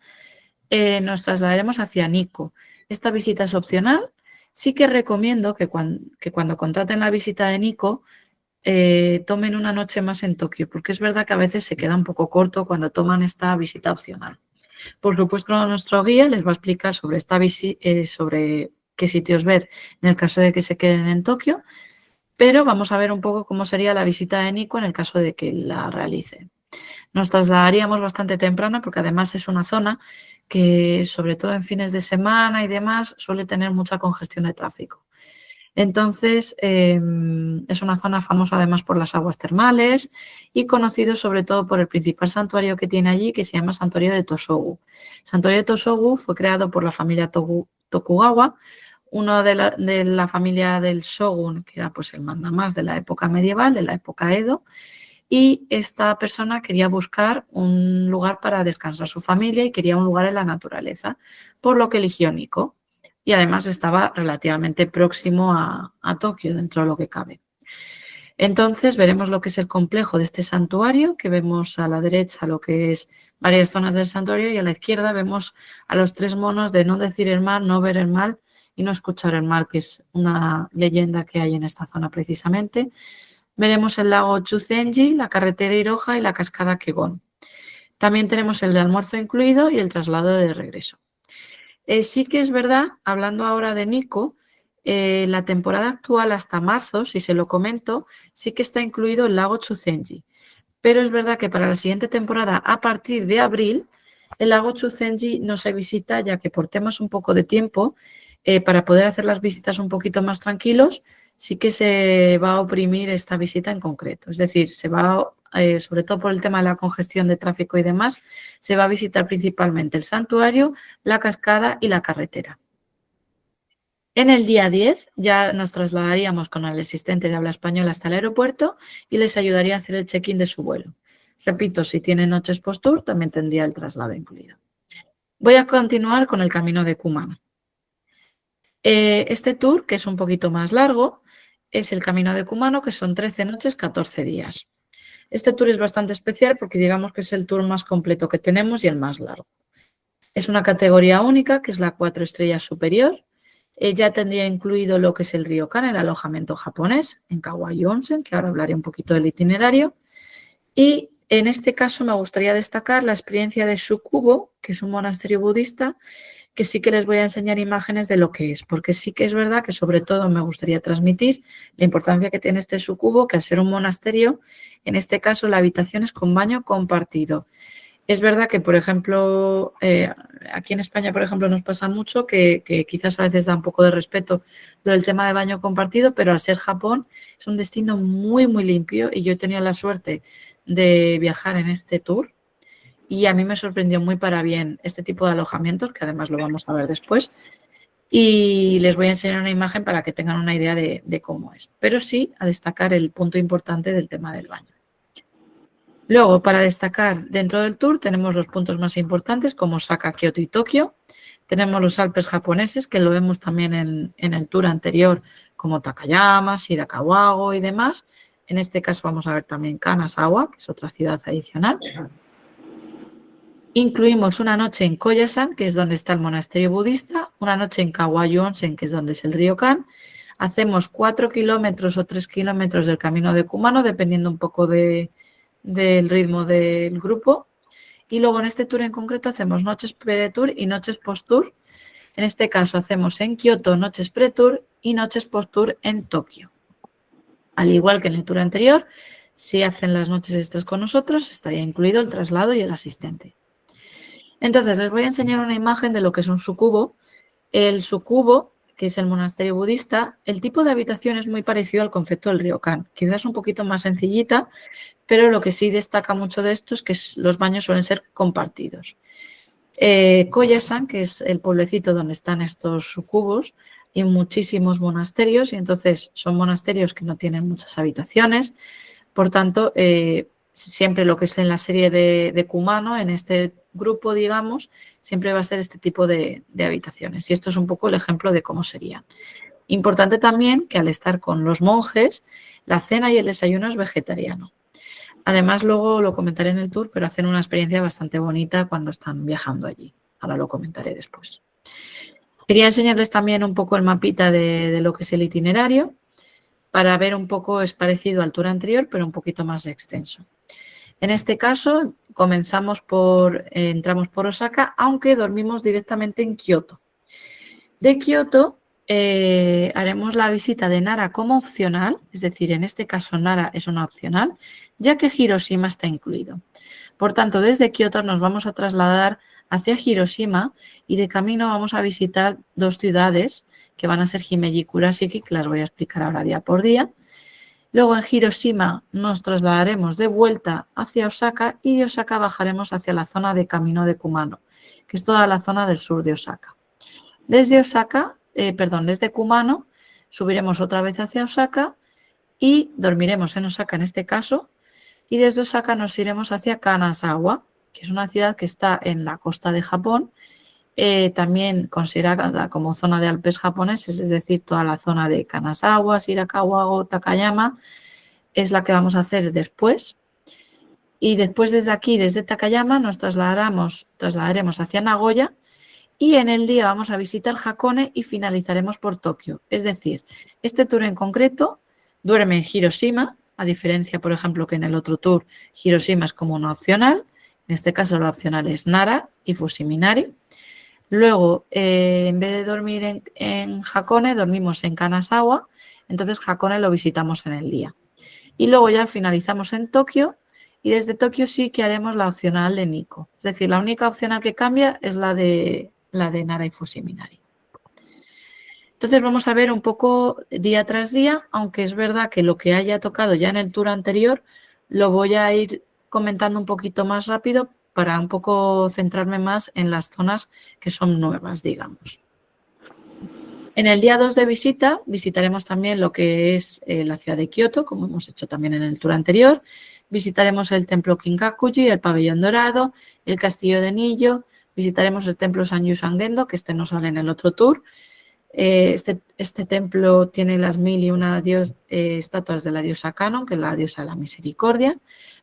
nos trasladaremos hacia Nikko. Esta visita es opcional. Sí que recomiendo que cuando contraten la visita de Nikko tomen una noche más en Tokio, porque es verdad que a veces se queda un poco corto cuando toman esta visita opcional. Por supuesto, nuestro guía les va a explicar sobre sobre qué sitios ver en el caso de que se queden en Tokio, pero vamos a ver un poco cómo sería la visita de Nikko en el caso de que la realicen. Nos trasladaríamos bastante temprano porque además es una zona que, sobre todo en fines de semana y demás, suele tener mucha congestión de tráfico. Entonces, es una zona famosa además por las aguas termales y conocido sobre todo por el principal santuario que tiene allí, que se llama Santuario de Tosogu. El Santuario de Tosogu fue creado por la familia Tokugawa, uno de la familia del shogun, que era pues el mandamás de la época medieval, de la época Edo, y esta persona quería buscar un lugar para descansar su familia y quería un lugar en la naturaleza, por lo que eligió Nikko. y además estaba relativamente próximo a Tokio, dentro de lo que cabe. Entonces veremos lo que es el complejo de este santuario, que vemos a la derecha lo que es varias zonas del santuario y a la izquierda vemos a los 3 monos de no decir el mal, no ver el mal y no escuchar el mal, que es una leyenda que hay en esta zona precisamente. Veremos el lago Chuzenji, la carretera Iroha y la cascada Kegon. También tenemos el de almuerzo incluido y el traslado de regreso. Sí que es verdad, hablando ahora de Nikko, la temporada actual hasta marzo, si se lo comento, sí que está incluido el lago Chuzenji. Pero es verdad que para la siguiente temporada, a partir de abril, el lago Chuzenji no se visita, ya que por temas un poco de tiempo, para poder hacer las visitas un poquito más tranquilos, sí que se va a oprimir esta visita en concreto. Es decir, se va, sobre todo por el tema de la congestión de tráfico y demás, se va a visitar principalmente el santuario, la cascada y la carretera. En el día 10 ya nos trasladaríamos con el asistente de habla española hasta el aeropuerto y les ayudaría a hacer el check-in de su vuelo. Repito, si tienen noches post-tour, también tendría el traslado incluido. Voy a continuar con el camino de Kumano. Este tour, que es un poquito más largo, es el camino de Kumano, que son 13 noches, 14 días. Este tour es bastante especial porque digamos que es el tour más completo que tenemos y el más largo. Es una categoría única, que es la 4 estrellas superior. Ya tendría incluido lo que es el ryokan, el alojamiento japonés, en Kawaii Onsen, que ahora hablaré un poquito del itinerario. Y en este caso me gustaría destacar la experiencia de Sukubo, que es un monasterio budista, que sí que les voy a enseñar imágenes de lo que es, porque sí que es verdad que sobre todo me gustaría transmitir la importancia que tiene este Sukubo, que al ser un monasterio, en este caso la habitación es con baño compartido. Es verdad que, por ejemplo, aquí en España, por ejemplo, nos pasa mucho que quizás a veces da un poco de respeto lo del tema de baño compartido, pero al ser Japón es un destino muy, muy limpio y yo he tenido la suerte de viajar en este tour y a mí me sorprendió muy para bien este tipo de alojamientos, que además lo vamos a ver después, y les voy a enseñar una imagen para que tengan una idea de cómo es, pero sí a destacar el punto importante del tema del baño. Luego, para destacar dentro del tour, tenemos los puntos más importantes como Osaka, Kioto y Tokio. Tenemos los Alpes japoneses, que lo vemos también en el tour anterior, como Takayama, Shirakawago y demás. En este caso vamos a ver también Kanazawa, que es otra ciudad adicional. Incluimos una noche en Koyasan, que es donde está el monasterio budista, una noche en Kawaii Onsen, que es donde es el ryokan. Hacemos 4 kilómetros o 3 kilómetros del camino de Kumano, dependiendo un poco del ritmo del grupo. Y luego en este tour en concreto hacemos noches pre-tour y noches post-tour. En este caso hacemos en Kioto noches pre-tour y noches post-tour en Tokio. Al igual que en el tour anterior, si hacen las noches extras con nosotros, estaría incluido el traslado y el asistente. Entonces, les voy a enseñar una imagen de lo que es un sukubo. El sukubo, que es el monasterio budista, el tipo de habitación es muy parecido al concepto del ryokan. Quizás un poquito más sencillita, pero lo que sí destaca mucho de esto es que los baños suelen ser compartidos. Koyasan, que es el pueblecito donde están estos sukubos, y muchísimos monasterios, y entonces son monasterios que no tienen muchas habitaciones. Por tanto, siempre lo que es en la serie de Kumano, en este grupo, digamos, siempre va a ser este tipo de habitaciones. Y esto es un poco el ejemplo de cómo serían. Importante también que al estar con los monjes, la cena y el desayuno es vegetariano. Además, luego lo comentaré en el tour, pero hacen una experiencia bastante bonita cuando están viajando allí. Ahora lo comentaré después. Quería enseñarles también un poco el mapita de lo que es el itinerario, para ver un poco, es parecido al tour anterior, pero un poquito más extenso. En este caso, entramos por Osaka, aunque dormimos directamente en Kioto. De Kioto haremos la visita de Nara como opcional, es decir, en este caso Nara es una opcional, ya que Hiroshima está incluido. Por tanto, desde Kioto nos vamos a trasladar hacia Hiroshima y de camino vamos a visitar 2 ciudades que van a ser Himeji y Kurashiki, que las voy a explicar ahora día por día. Luego en Hiroshima nos trasladaremos de vuelta hacia Osaka y de Osaka bajaremos hacia la zona de camino de Kumano, que es toda la zona del sur de Osaka. Desde Kumano subiremos otra vez hacia Osaka y dormiremos en Osaka en este caso, y desde Osaka nos iremos hacia Kanazawa, que es una ciudad que está en la costa de Japón también considerada como zona de Alpes japoneses, es decir, toda la zona de Kanazawa, Shirakawa o Takayama, es la que vamos a hacer después. Y después desde aquí, desde Takayama, nos trasladaremos hacia Nagoya y en el día vamos a visitar Hakone y finalizaremos por Tokio. Es decir, este tour en concreto duerme en Hiroshima, a diferencia, por ejemplo, que en el otro tour Hiroshima es como una opcional. En este caso la opcional es Nara y Fushimi-Inari. Luego, en vez de dormir en Hakone, dormimos en Kanazawa. Entonces Hakone lo visitamos en el día. Y luego ya finalizamos en Tokio y desde Tokio sí que haremos la opcional de Nikko. Es decir, la única opcional que cambia es la de Nara y Fushimi-Inari. Entonces vamos a ver un poco día tras día, aunque es verdad que lo que haya tocado ya en el tour anterior lo voy a ir comentando un poquito más rápido para un poco centrarme más en las zonas que son nuevas, digamos. En el día 2 de visita visitaremos también lo que es la ciudad de Kioto, como hemos hecho también en el tour anterior. Visitaremos el templo Kinkakuji, el pabellón dorado, el castillo de Nijo, visitaremos el templo Sanju Sangendo, que este no sale en el otro tour. Este templo tiene las 1001 estatuas de la diosa Kannon, que es la diosa de la misericordia.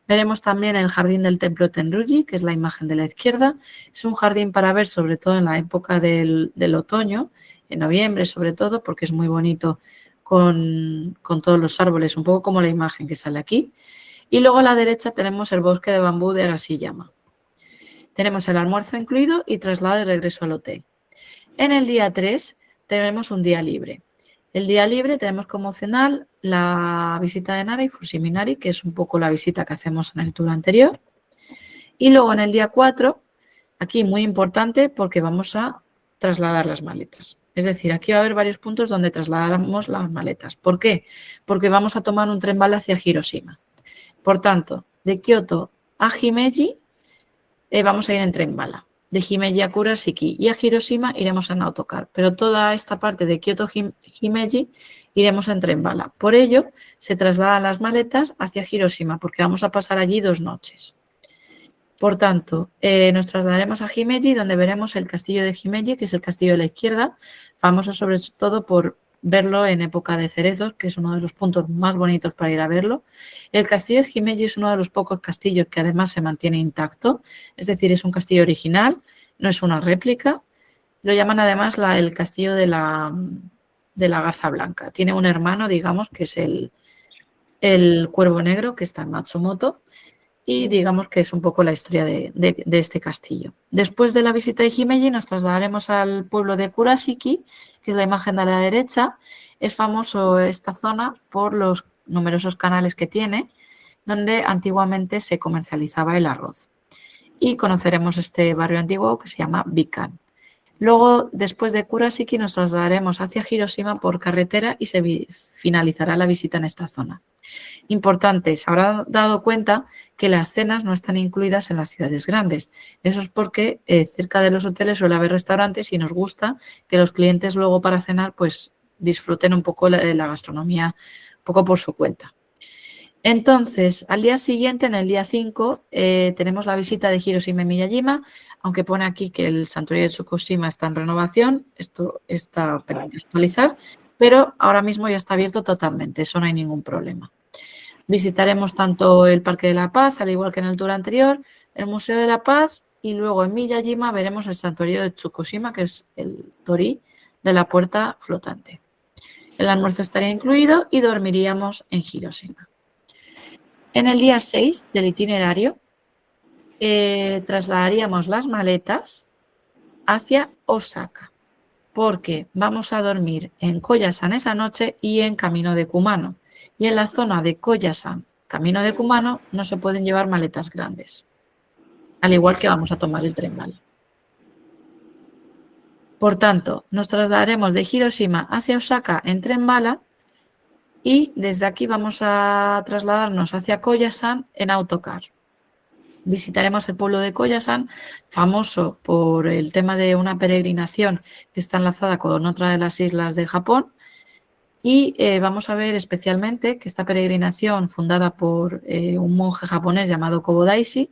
Veremos también el jardín del templo Tenryuji, que es la imagen de la izquierda. Es un jardín para ver sobre todo en la época del otoño, en noviembre sobre todo, porque es muy bonito con todos los árboles, un poco como la imagen que sale aquí. Y luego a la derecha tenemos el bosque de bambú de Arashiyama. Tenemos el almuerzo incluido y traslado de regreso al hotel. En el día 3 tenemos un día libre. El día libre tenemos como opcional la visita de Nara y Fushimi-Inari, que es un poco la visita que hacemos en el tour anterior. Y luego en el día 4, aquí muy importante porque vamos a trasladar las maletas. Es decir, aquí va a haber varios puntos donde trasladamos las maletas. ¿Por qué? Porque vamos a tomar un tren bala hacia Hiroshima. Por tanto, de Kioto a Himeji vamos a ir en tren bala. De Himeji a Kurashiki y a Hiroshima iremos en autocar, pero toda esta parte de Kioto-Himeji iremos en tren bala. Por ello, se trasladan las maletas hacia Hiroshima, porque vamos a pasar allí 2 noches. Por tanto, nos trasladaremos a Himeji, donde veremos el castillo de Himeji, que es el castillo de la izquierda, famoso sobre todo por verlo en época de cerezos, que es uno de los puntos más bonitos para ir a verlo. El castillo de Himeji es uno de los pocos castillos que además se mantiene intacto, es decir, es un castillo original, no es una réplica. Lo llaman además el castillo de la garza blanca. Tiene un hermano, digamos, que es el cuervo negro, que está en Matsumoto, y digamos que es un poco la historia de este castillo. Después de la visita de Himeji nos trasladaremos al pueblo de Kurashiki, que es la imagen de la derecha. Es famoso esta zona por los numerosos canales que tiene, donde antiguamente se comercializaba el arroz. Y conoceremos este barrio antiguo que se llama Bikan. Luego, después de Kurashiki, nos trasladaremos hacia Hiroshima por carretera y se finalizará la visita en esta zona. Importante, se habrá dado cuenta que las cenas no están incluidas en las ciudades grandes. Eso es porque cerca de los hoteles suele haber restaurantes y nos gusta que los clientes luego para cenar pues disfruten un poco la gastronomía un poco por su cuenta. Entonces, al día siguiente, en el día 5, tenemos la visita de Hiroshima y Miyajima, aunque pone aquí que el santuario de Tsukushima está en renovación, esto está pendiente de actualizar, pero ahora mismo ya está abierto totalmente, eso no hay ningún problema. Visitaremos tanto el Parque de la Paz, al igual que en el tour anterior, el Museo de la Paz y luego en Miyajima veremos el santuario de Tsukushima, que es el torii de la puerta flotante. El almuerzo estaría incluido y dormiríamos en Hiroshima. En el día 6 del itinerario trasladaríamos las maletas hacia Osaka, porque vamos a dormir en Koyasan esa noche y en Camino de Kumano. Y en la zona de Koyasan, Camino de Kumano, no se pueden llevar maletas grandes, al igual que vamos a tomar el tren bala. Por tanto, nos trasladaremos de Hiroshima hacia Osaka en tren bala y desde aquí vamos a trasladarnos hacia Koyasan en autocar. Visitaremos el pueblo de Koyasan, famoso por el tema de una peregrinación que está enlazada con otra de las islas de Japón. Y vamos a ver especialmente que esta peregrinación, fundada por un monje japonés llamado Kobodaishi,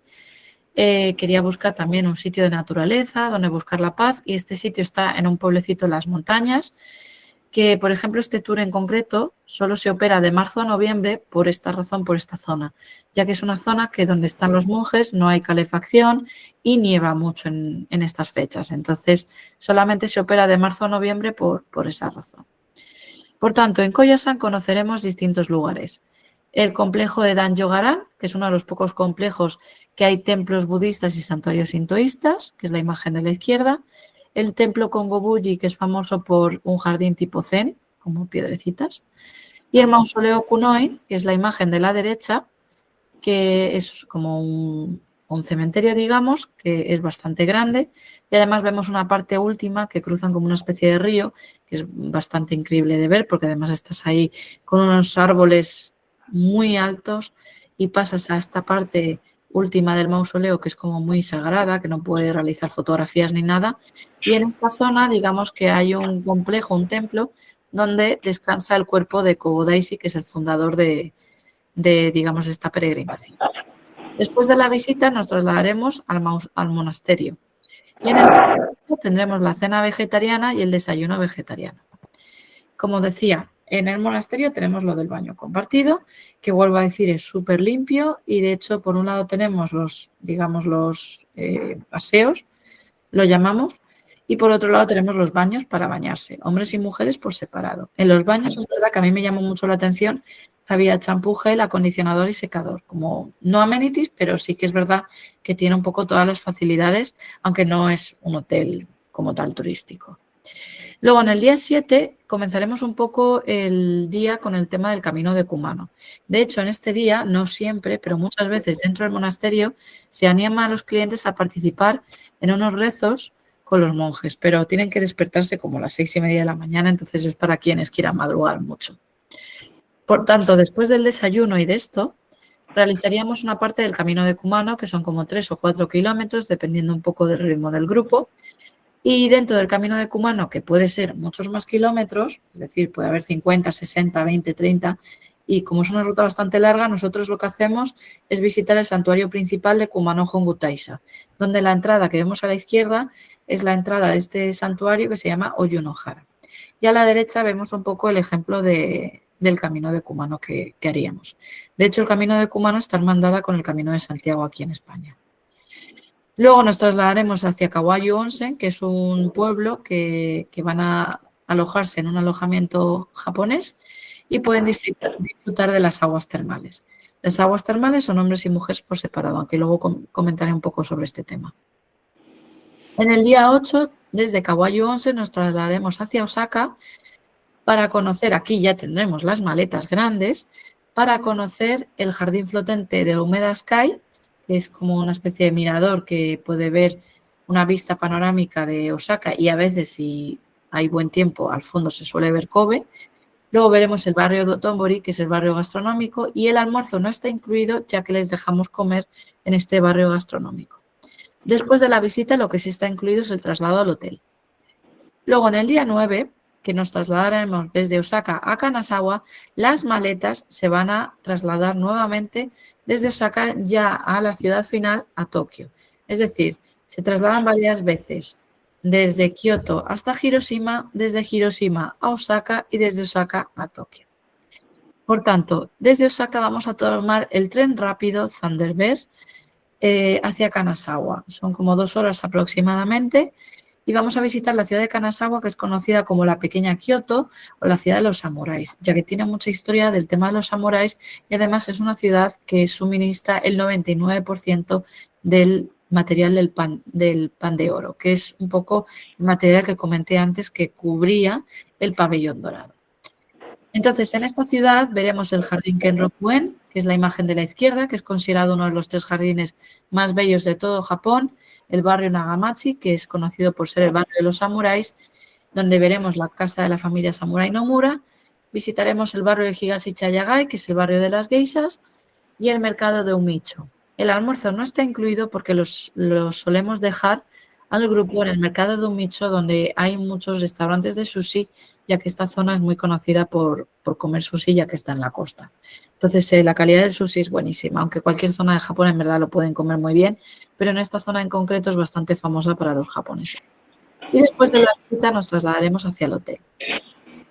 quería buscar también un sitio de naturaleza donde buscar la paz y este sitio está en un pueblecito en las montañas que, por ejemplo, este tour en concreto solo se opera de marzo a noviembre por esta razón, por esta zona, ya que es una zona que donde están los monjes no hay calefacción y nieva mucho en estas fechas. Entonces, solamente se opera de marzo a noviembre por esa razón. Por tanto, en Koyasan conoceremos distintos lugares. El complejo de Danjogaran, que es uno de los pocos complejos que hay templos budistas y santuarios sintoístas, que es la imagen de la izquierda. El templo Kongobuji, que es famoso por un jardín tipo zen, como piedrecitas. Y el mausoleo Kunoin, que es la imagen de la derecha, que es como un cementerio, digamos, que es bastante grande. Y además vemos una parte última que cruzan como una especie de río, que es bastante increíble de ver, porque además estás ahí con unos árboles muy altos y pasas a esta parte última del mausoleo, que es como muy sagrada, que no puede realizar fotografías ni nada. Y en esta zona, digamos que hay un complejo, un templo, donde descansa el cuerpo de Kōbō-daisy, que es el fundador de digamos, esta peregrinación. Después de la visita nos trasladaremos al monasterio. Y en el monasterio tendremos la cena vegetariana y el desayuno vegetariano. Como decía, en el monasterio tenemos lo del baño compartido, que vuelvo a decir es súper limpio y de hecho por un lado tenemos los, digamos, los aseos, lo llamamos, y por otro lado tenemos los baños para bañarse, hombres y mujeres por separado. En los baños es verdad que a mí me llamó mucho la atención que había champú, gel, acondicionador y secador, como no amenities, pero sí que es verdad que tiene un poco todas las facilidades, aunque no es un hotel como tal turístico. Luego, en el día 7, comenzaremos un poco el día con el tema del camino de Kumano. De hecho, en este día, no siempre, pero muchas veces dentro del monasterio, se anima a los clientes a participar en unos rezos con los monjes, pero tienen que despertarse como a las 6:30 de la mañana, entonces es para quienes quieran madrugar mucho. Por tanto, después del desayuno y de esto, realizaríamos una parte del camino de Kumano, que son como 3 o 4 kilómetros, dependiendo un poco del ritmo del grupo. Y dentro del camino de Kumano, que puede ser muchos más kilómetros, es decir, puede haber 50, 60, 20, 30, y como es una ruta bastante larga, nosotros lo que hacemos es visitar el santuario principal de Kumano Hongu Taisha, donde la entrada que vemos a la izquierda es la entrada de este santuario que se llama Oyunohara. Y a la derecha vemos un poco el ejemplo del camino de Kumano que haríamos. De hecho, el camino de Kumano está hermandada con el camino de Santiago aquí en España. Luego nos trasladaremos hacia Kawayu Onsen, que es un pueblo que van a alojarse en un alojamiento japonés y pueden disfrutar de las aguas termales. Las aguas termales son hombres y mujeres por separado, aunque luego comentaré un poco sobre este tema. En el día 8, desde Kawayu Onsen, nos trasladaremos hacia Osaka para conocer, aquí ya tendremos las maletas grandes, para conocer el jardín flotante de Umeda Sky, que es como una especie de mirador que puede ver una vista panorámica de Osaka y a veces, si hay buen tiempo, al fondo se suele ver Kobe. Luego veremos el barrio Dotonbori, que es el barrio gastronómico, y el almuerzo no está incluido, ya que les dejamos comer en este barrio gastronómico. Después de la visita, lo que sí está incluido es el traslado al hotel. Luego, en el día 9, que nos trasladaremos desde Osaka a Kanazawa, las maletas se van a trasladar nuevamente desde Osaka ya a la ciudad final, a Tokio. Es decir, se trasladan varias veces desde Kioto hasta Hiroshima, desde Hiroshima a Osaka y desde Osaka a Tokio. Por tanto, desde Osaka vamos a tomar el tren rápido Thunderbird hacia Kanazawa. Son como 2 horas aproximadamente. Y vamos a visitar la ciudad de Kanazawa, que es conocida como la pequeña Kioto o la ciudad de los samuráis, ya que tiene mucha historia del tema de los samuráis y además es una ciudad que suministra el 99% del material del pan de oro, que es un poco el material que comenté antes que cubría el pabellón dorado. Entonces, en esta ciudad veremos el jardín Kenrokuen, que es la imagen de la izquierda, que es considerado uno de los 3 jardines más bellos de todo Japón, el barrio Nagamachi, que es conocido por ser el barrio de los samuráis, donde veremos la casa de la familia Samurai Nomura, visitaremos el barrio de Higashi Chayagai, que es el barrio de las geishas, y el mercado de Umicho. El almuerzo no está incluido porque los solemos dejar al grupo en el mercado de Umicho, donde hay muchos restaurantes de sushi, ya que esta zona es muy conocida por comer sushi, ya que está en la costa. Entonces, la calidad del sushi es buenísima, aunque cualquier zona de Japón en verdad lo pueden comer muy bien, pero en esta zona en concreto es bastante famosa para los japoneses. Y después de la visita nos trasladaremos hacia el hotel.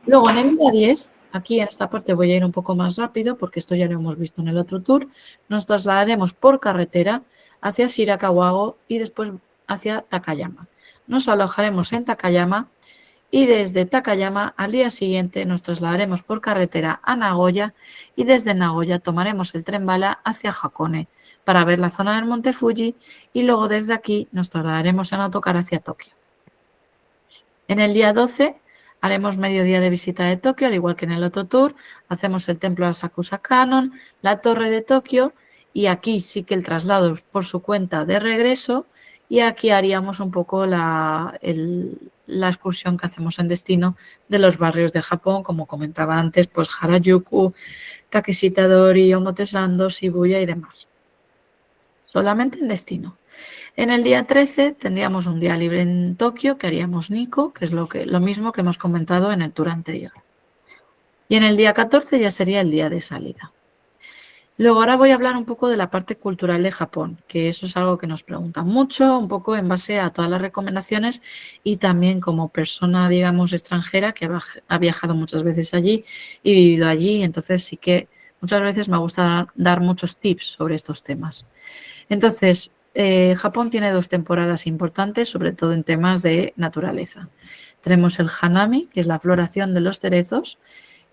Luego, en el día 10, aquí en esta parte voy a ir un poco más rápido porque esto ya lo hemos visto en el otro tour, nos trasladaremos por carretera hacia Shirakawago y después hacia Takayama. Nos alojaremos en Takayama y desde Takayama al día siguiente nos trasladaremos por carretera a Nagoya y desde Nagoya tomaremos el tren bala hacia Hakone para ver la zona del monte Fuji y luego desde aquí nos trasladaremos en autocar hacia Tokio. En el día 12 haremos mediodía de visita de Tokio, al igual que en el otro tour. Hacemos el templo de Asakusa Kannon, la torre de Tokio y aquí sí que el traslado es por su cuenta de regreso y aquí haríamos un poco la excursión que hacemos en destino de los barrios de Japón, como comentaba antes, pues Harajuku, Takeshita-dori, Omotesando, Shibuya y demás. Solamente en destino. En el día 13 tendríamos un día libre en Tokio, que haríamos Nikko, que es lo mismo que hemos comentado en el tour anterior. Y en el día 14 ya sería el día de salida. Luego ahora voy a hablar un poco de la parte cultural de Japón, que eso es algo que nos preguntan mucho, un poco en base a todas las recomendaciones y también como persona, digamos, extranjera que ha viajado muchas veces allí y vivido allí. Entonces sí que muchas veces me gusta dar muchos tips sobre estos temas. Entonces, Japón tiene 2 temporadas importantes, sobre todo en temas de naturaleza. Tenemos el Hanami, que es la floración de los cerezos,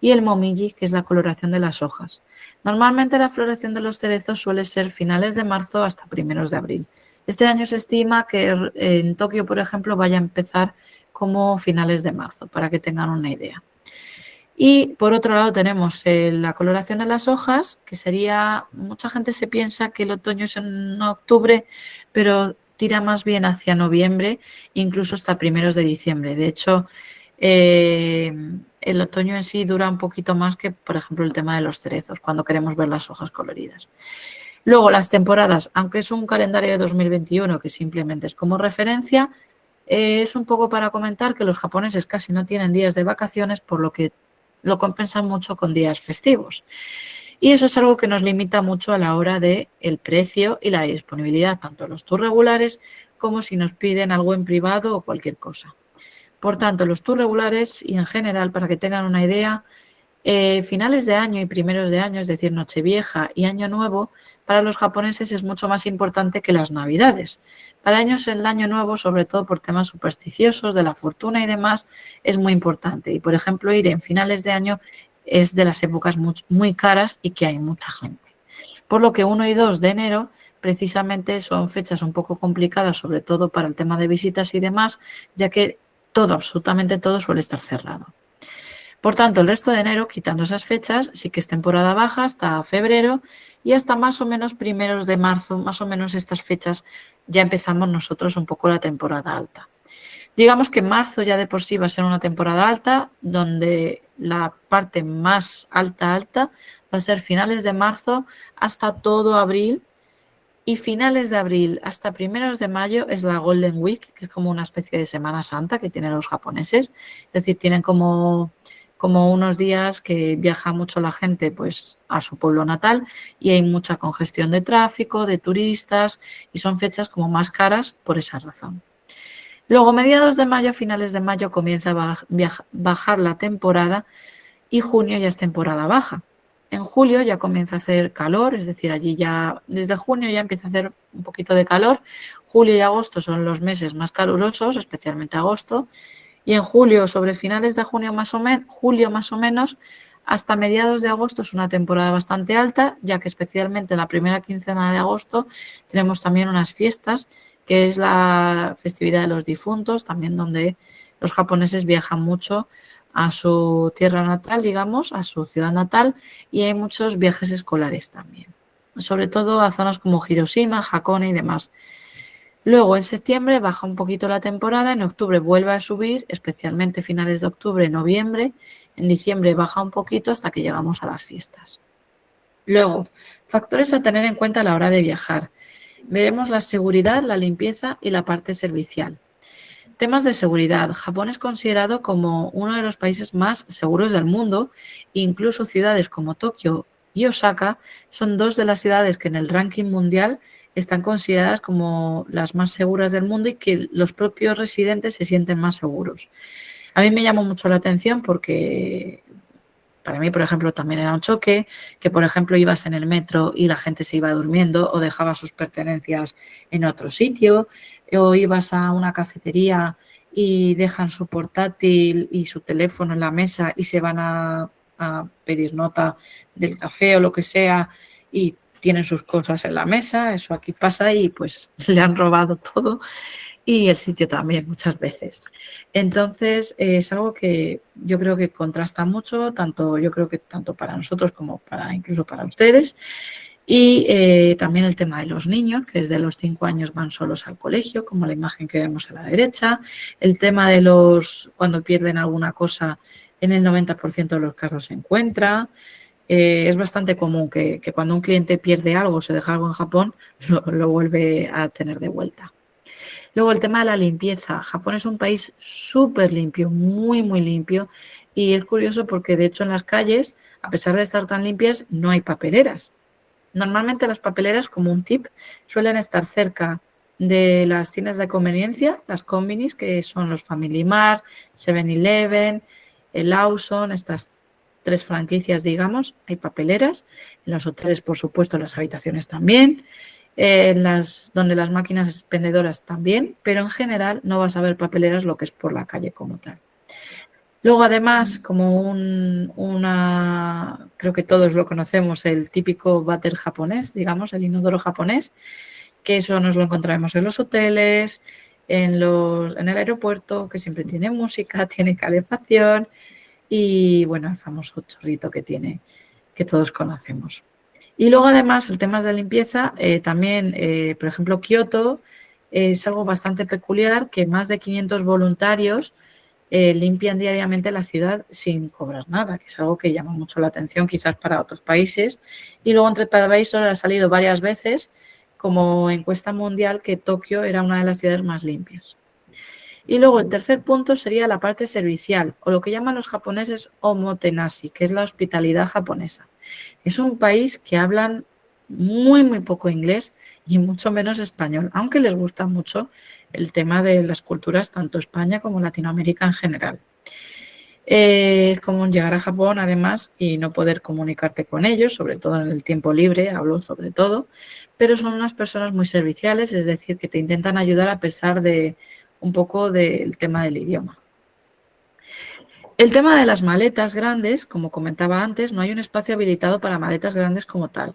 y el Momiji, que es la coloración de las hojas. Normalmente la floración de los cerezos suele ser finales de marzo hasta primeros de abril. Este año se estima que en Tokio, por ejemplo, vaya a empezar como finales de marzo, para que tengan una idea. Y por otro lado tenemos la coloración de las hojas, que sería, mucha gente se piensa que el otoño es en octubre, pero tira más bien hacia noviembre, incluso hasta primeros de diciembre. De hecho, el otoño en sí dura un poquito más que, por ejemplo, el tema de los cerezos, cuando queremos ver las hojas coloridas. Luego, las temporadas, aunque es un calendario de 2021 que simplemente es como referencia, es un poco para comentar que los japoneses casi no tienen días de vacaciones, por lo que lo compensan mucho con días festivos. Y eso es algo que nos limita mucho a la hora del precio y la disponibilidad, tanto en los tours regulares como si nos piden algo en privado o cualquier cosa. Por tanto, los tours regulares y en general, para que tengan una idea, finales de año y primeros de año, es decir, Nochevieja y Año Nuevo, para los japoneses es mucho más importante que las Navidades. Para ellos el Año Nuevo, sobre todo por temas supersticiosos, de la fortuna y demás, es muy importante. Y, por ejemplo, ir en finales de año es de las épocas muy caras y que hay mucha gente. Por lo que 1 y 2 de enero precisamente son fechas un poco complicadas, sobre todo para el tema de visitas y demás, ya que todo, absolutamente todo suele estar cerrado. Por tanto, el resto de enero, quitando esas fechas, sí que es temporada baja hasta febrero y hasta más o menos primeros de marzo, más o menos estas fechas, ya empezamos nosotros un poco la temporada alta. Digamos que marzo ya de por sí va a ser una temporada alta, donde la parte más alta va a ser finales de marzo hasta todo abril. Y finales de abril hasta primeros de mayo es la Golden Week, que es como una especie de Semana Santa que tienen los japoneses. Es decir, tienen como unos días que viaja mucho la gente pues, a su pueblo natal y hay mucha congestión de tráfico, de turistas y son fechas como más caras por esa razón. Luego, mediados de mayo, finales de mayo, comienza a bajar la temporada y junio ya es temporada baja. En julio ya comienza a hacer calor, es decir, allí ya desde junio ya empieza a hacer un poquito de calor. Julio y agosto son los meses más calurosos, especialmente agosto. Y en julio, sobre finales de junio julio más o menos, hasta mediados de agosto es una temporada bastante alta, ya que especialmente en la primera quincena de agosto tenemos también unas fiestas, que es la festividad de los difuntos, también donde los japoneses viajan mucho a su tierra natal, digamos, a su ciudad natal, y hay muchos viajes escolares también, sobre todo a zonas como Hiroshima, Hakone y demás. Luego, en septiembre baja un poquito la temporada, en octubre vuelve a subir, especialmente finales de octubre, noviembre, en diciembre baja un poquito hasta que llegamos a las fiestas. Luego, factores a tener en cuenta a la hora de viajar. veremos la seguridad, la limpieza y la parte servicial. Temas de seguridad. Japón es considerado como uno de los países más seguros del mundo. Incluso ciudades como Tokio y Osaka son dos de las ciudades que en el ranking mundial están consideradas como las más seguras del mundo y que los propios residentes se sienten más seguros. A mí me llamó mucho la atención porque para mí, por ejemplo, también era un choque que, por ejemplo, ibas en el metro y la gente se iba durmiendo o dejaba sus pertenencias en otro sitio, o ibas a una cafetería y dejan su portátil y su teléfono en la mesa y se van a pedir nota del café o lo que sea y tienen sus cosas en la mesa. Eso aquí pasa y pues le han robado todo. Y el sitio también muchas veces. Entonces, es algo que yo creo que contrasta mucho, yo creo que tanto para nosotros como incluso para ustedes. Y también el tema de los niños, que desde los 5 años van solos al colegio, como la imagen que vemos a la derecha. El tema de cuando pierden alguna cosa, en el 90% de los casos se encuentra. Es bastante común que cuando un cliente pierde algo, se deja algo en Japón, lo vuelve a tener de vuelta. Luego el tema de la limpieza. Japón es un país súper limpio, muy, muy limpio. Y es curioso porque, de hecho, en las calles, a pesar de estar tan limpias, no hay papeleras. Normalmente las papeleras, como un tip, suelen estar cerca de las tiendas de conveniencia, las combinis, que son los Family Mart, 7-Eleven, el Lawson, estas 3 franquicias, digamos, hay papeleras. En los hoteles, por supuesto, en las habitaciones también. Donde las máquinas expendedoras también, pero en general no vas a ver papeleras lo que es por la calle como tal. Luego, además, como creo que todos lo conocemos, el típico váter japonés, digamos, el inodoro japonés, que eso nos lo encontraremos en los hoteles, en el aeropuerto, que siempre tiene música, tiene calefacción y, bueno, el famoso chorrito que tiene, que todos conocemos. Y luego, además, el tema de limpieza, también, por ejemplo, Kioto es algo bastante peculiar, que más de 500 voluntarios limpian diariamente la ciudad sin cobrar nada, que es algo que llama mucho la atención quizás para otros países. Y luego entre TripAdvisor ha salido varias veces como encuesta mundial que Tokio era una de las ciudades más limpias. Y luego el tercer punto sería la parte servicial, o lo que llaman los japoneses omotenashi, que es la hospitalidad japonesa. Es un país que hablan muy, muy poco inglés y mucho menos español, aunque les gusta mucho el tema de las culturas, tanto España como Latinoamérica en general. Es común llegar a Japón, además, y no poder comunicarte con ellos, sobre todo en el tiempo libre, hablo sobre todo, pero son unas personas muy serviciales, es decir, que te intentan ayudar a pesar de un poco del tema del idioma. El tema de las maletas grandes, como comentaba antes, no hay un espacio habilitado para maletas grandes como tal.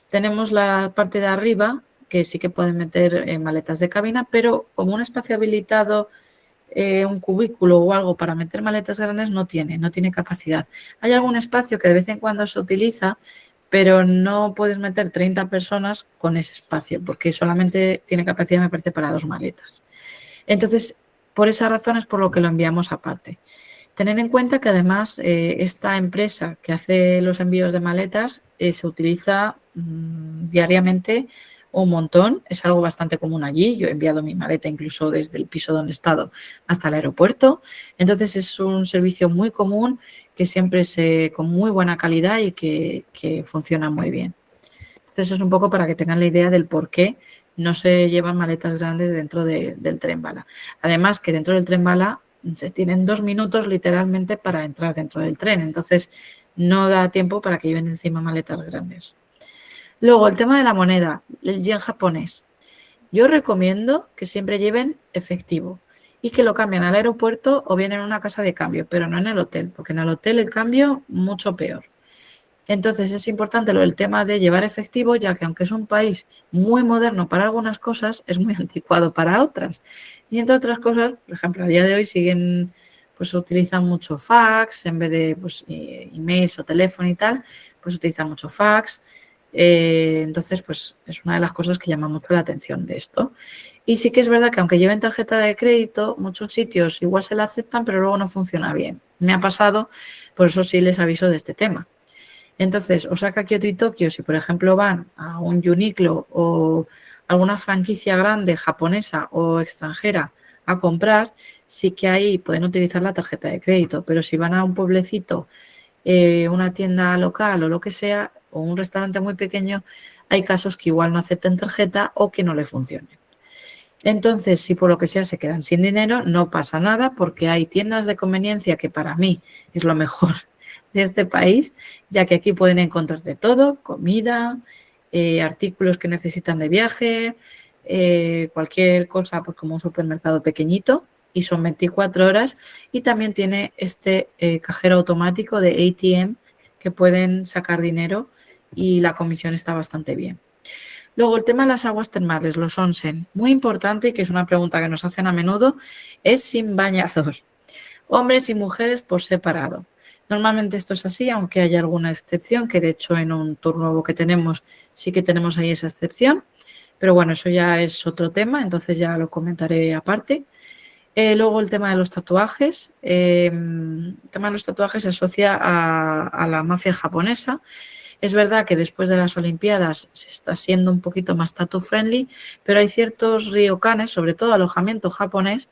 Tenemos la parte de arriba, que sí que pueden meter maletas de cabina, pero como un espacio habilitado, un cubículo o algo para meter maletas grandes no tiene capacidad. Hay algún espacio que de vez en cuando se utiliza, pero no puedes meter 30 personas con ese espacio, porque solamente tiene capacidad, me parece, para 2 maletas. Entonces, por esa razón es por lo que lo enviamos aparte. Tener en cuenta que además esta empresa que hace los envíos de maletas se utiliza diariamente un montón, es algo bastante común allí. Yo he enviado mi maleta incluso desde el piso donde he estado hasta el aeropuerto. Entonces es un servicio muy común que siempre con muy buena calidad y que funciona muy bien. Entonces eso es un poco para que tengan la idea del por qué no se llevan maletas grandes dentro del tren bala. Además que dentro del tren bala se tienen 2 minutos literalmente para entrar dentro del tren, entonces no da tiempo para que lleven encima maletas grandes. Luego, el tema de la moneda, el yen japonés. Yo recomiendo que siempre lleven efectivo y que lo cambien al aeropuerto o bien en una casa de cambio, pero no en el hotel, porque en el hotel el cambio mucho peor. Entonces es importante el tema de llevar efectivo, ya que aunque es un país muy moderno para algunas cosas, es muy anticuado para otras. Y entre otras cosas, por ejemplo, a día de hoy pues utilizan mucho fax, en vez de pues, emails o teléfono y tal, pues utilizan mucho fax. Entonces, pues es una de las cosas que llama mucho la atención de esto. Y sí que es verdad que aunque lleven tarjeta de crédito, muchos sitios igual se la aceptan, pero luego no funciona bien. Me ha pasado, por eso sí les aviso de este tema. Entonces, Osaka, Kioto y Tokio, si por ejemplo van a un Uniqlo o alguna franquicia grande japonesa o extranjera a comprar, sí que ahí pueden utilizar la tarjeta de crédito, pero si van a un pueblecito, una tienda local o lo que sea, o un restaurante muy pequeño, hay casos que igual no acepten tarjeta o que no le funcionen. Entonces, si por lo que sea se quedan sin dinero, no pasa nada porque hay tiendas de conveniencia que para mí es lo mejor de este país, ya que aquí pueden encontrar de todo, comida, artículos que necesitan de viaje, cualquier cosa, pues como un supermercado pequeñito, y son 24 horas. Y también tiene este cajero automático de ATM que pueden sacar dinero y la comisión está bastante bien. Luego, el tema de las aguas termales, los onsen, muy importante, que es una pregunta que nos hacen a menudo, es sin bañador. Hombres y mujeres por separado. Normalmente esto es así, aunque haya alguna excepción, que de hecho en un tour nuevo que tenemos sí que tenemos ahí esa excepción. Pero bueno, eso ya es otro tema, entonces ya lo comentaré aparte. Luego el tema de los tatuajes. El tema de los tatuajes se asocia a la mafia japonesa. Es verdad que después de las Olimpiadas se está siendo un poquito más tattoo friendly, pero hay ciertos ryokanes, sobre todo alojamiento japonés,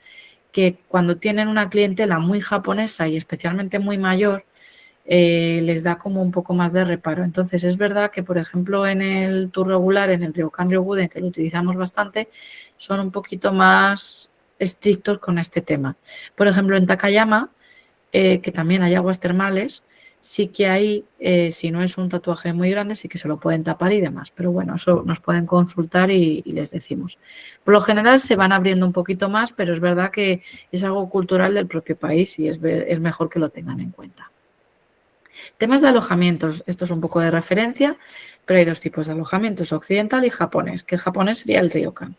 que cuando tienen una clientela muy japonesa y especialmente muy mayor, les da como un poco más de reparo. Entonces es verdad que, por ejemplo, en el tour regular, en el Ryokan Ryoguden, que lo utilizamos bastante, son un poquito más estrictos con este tema. Por ejemplo, en Takayama, que también hay aguas termales, sí que hay, si no es un tatuaje muy grande, sí que se lo pueden tapar y demás. Pero bueno, eso nos pueden consultar y les decimos. Por lo general se van abriendo un poquito más, pero es verdad que es algo cultural del propio país y es mejor que lo tengan en cuenta. Temas de alojamientos. Esto es un poco de referencia, pero hay dos tipos de alojamientos, occidental y japonés, que el japonés sería el ryokan.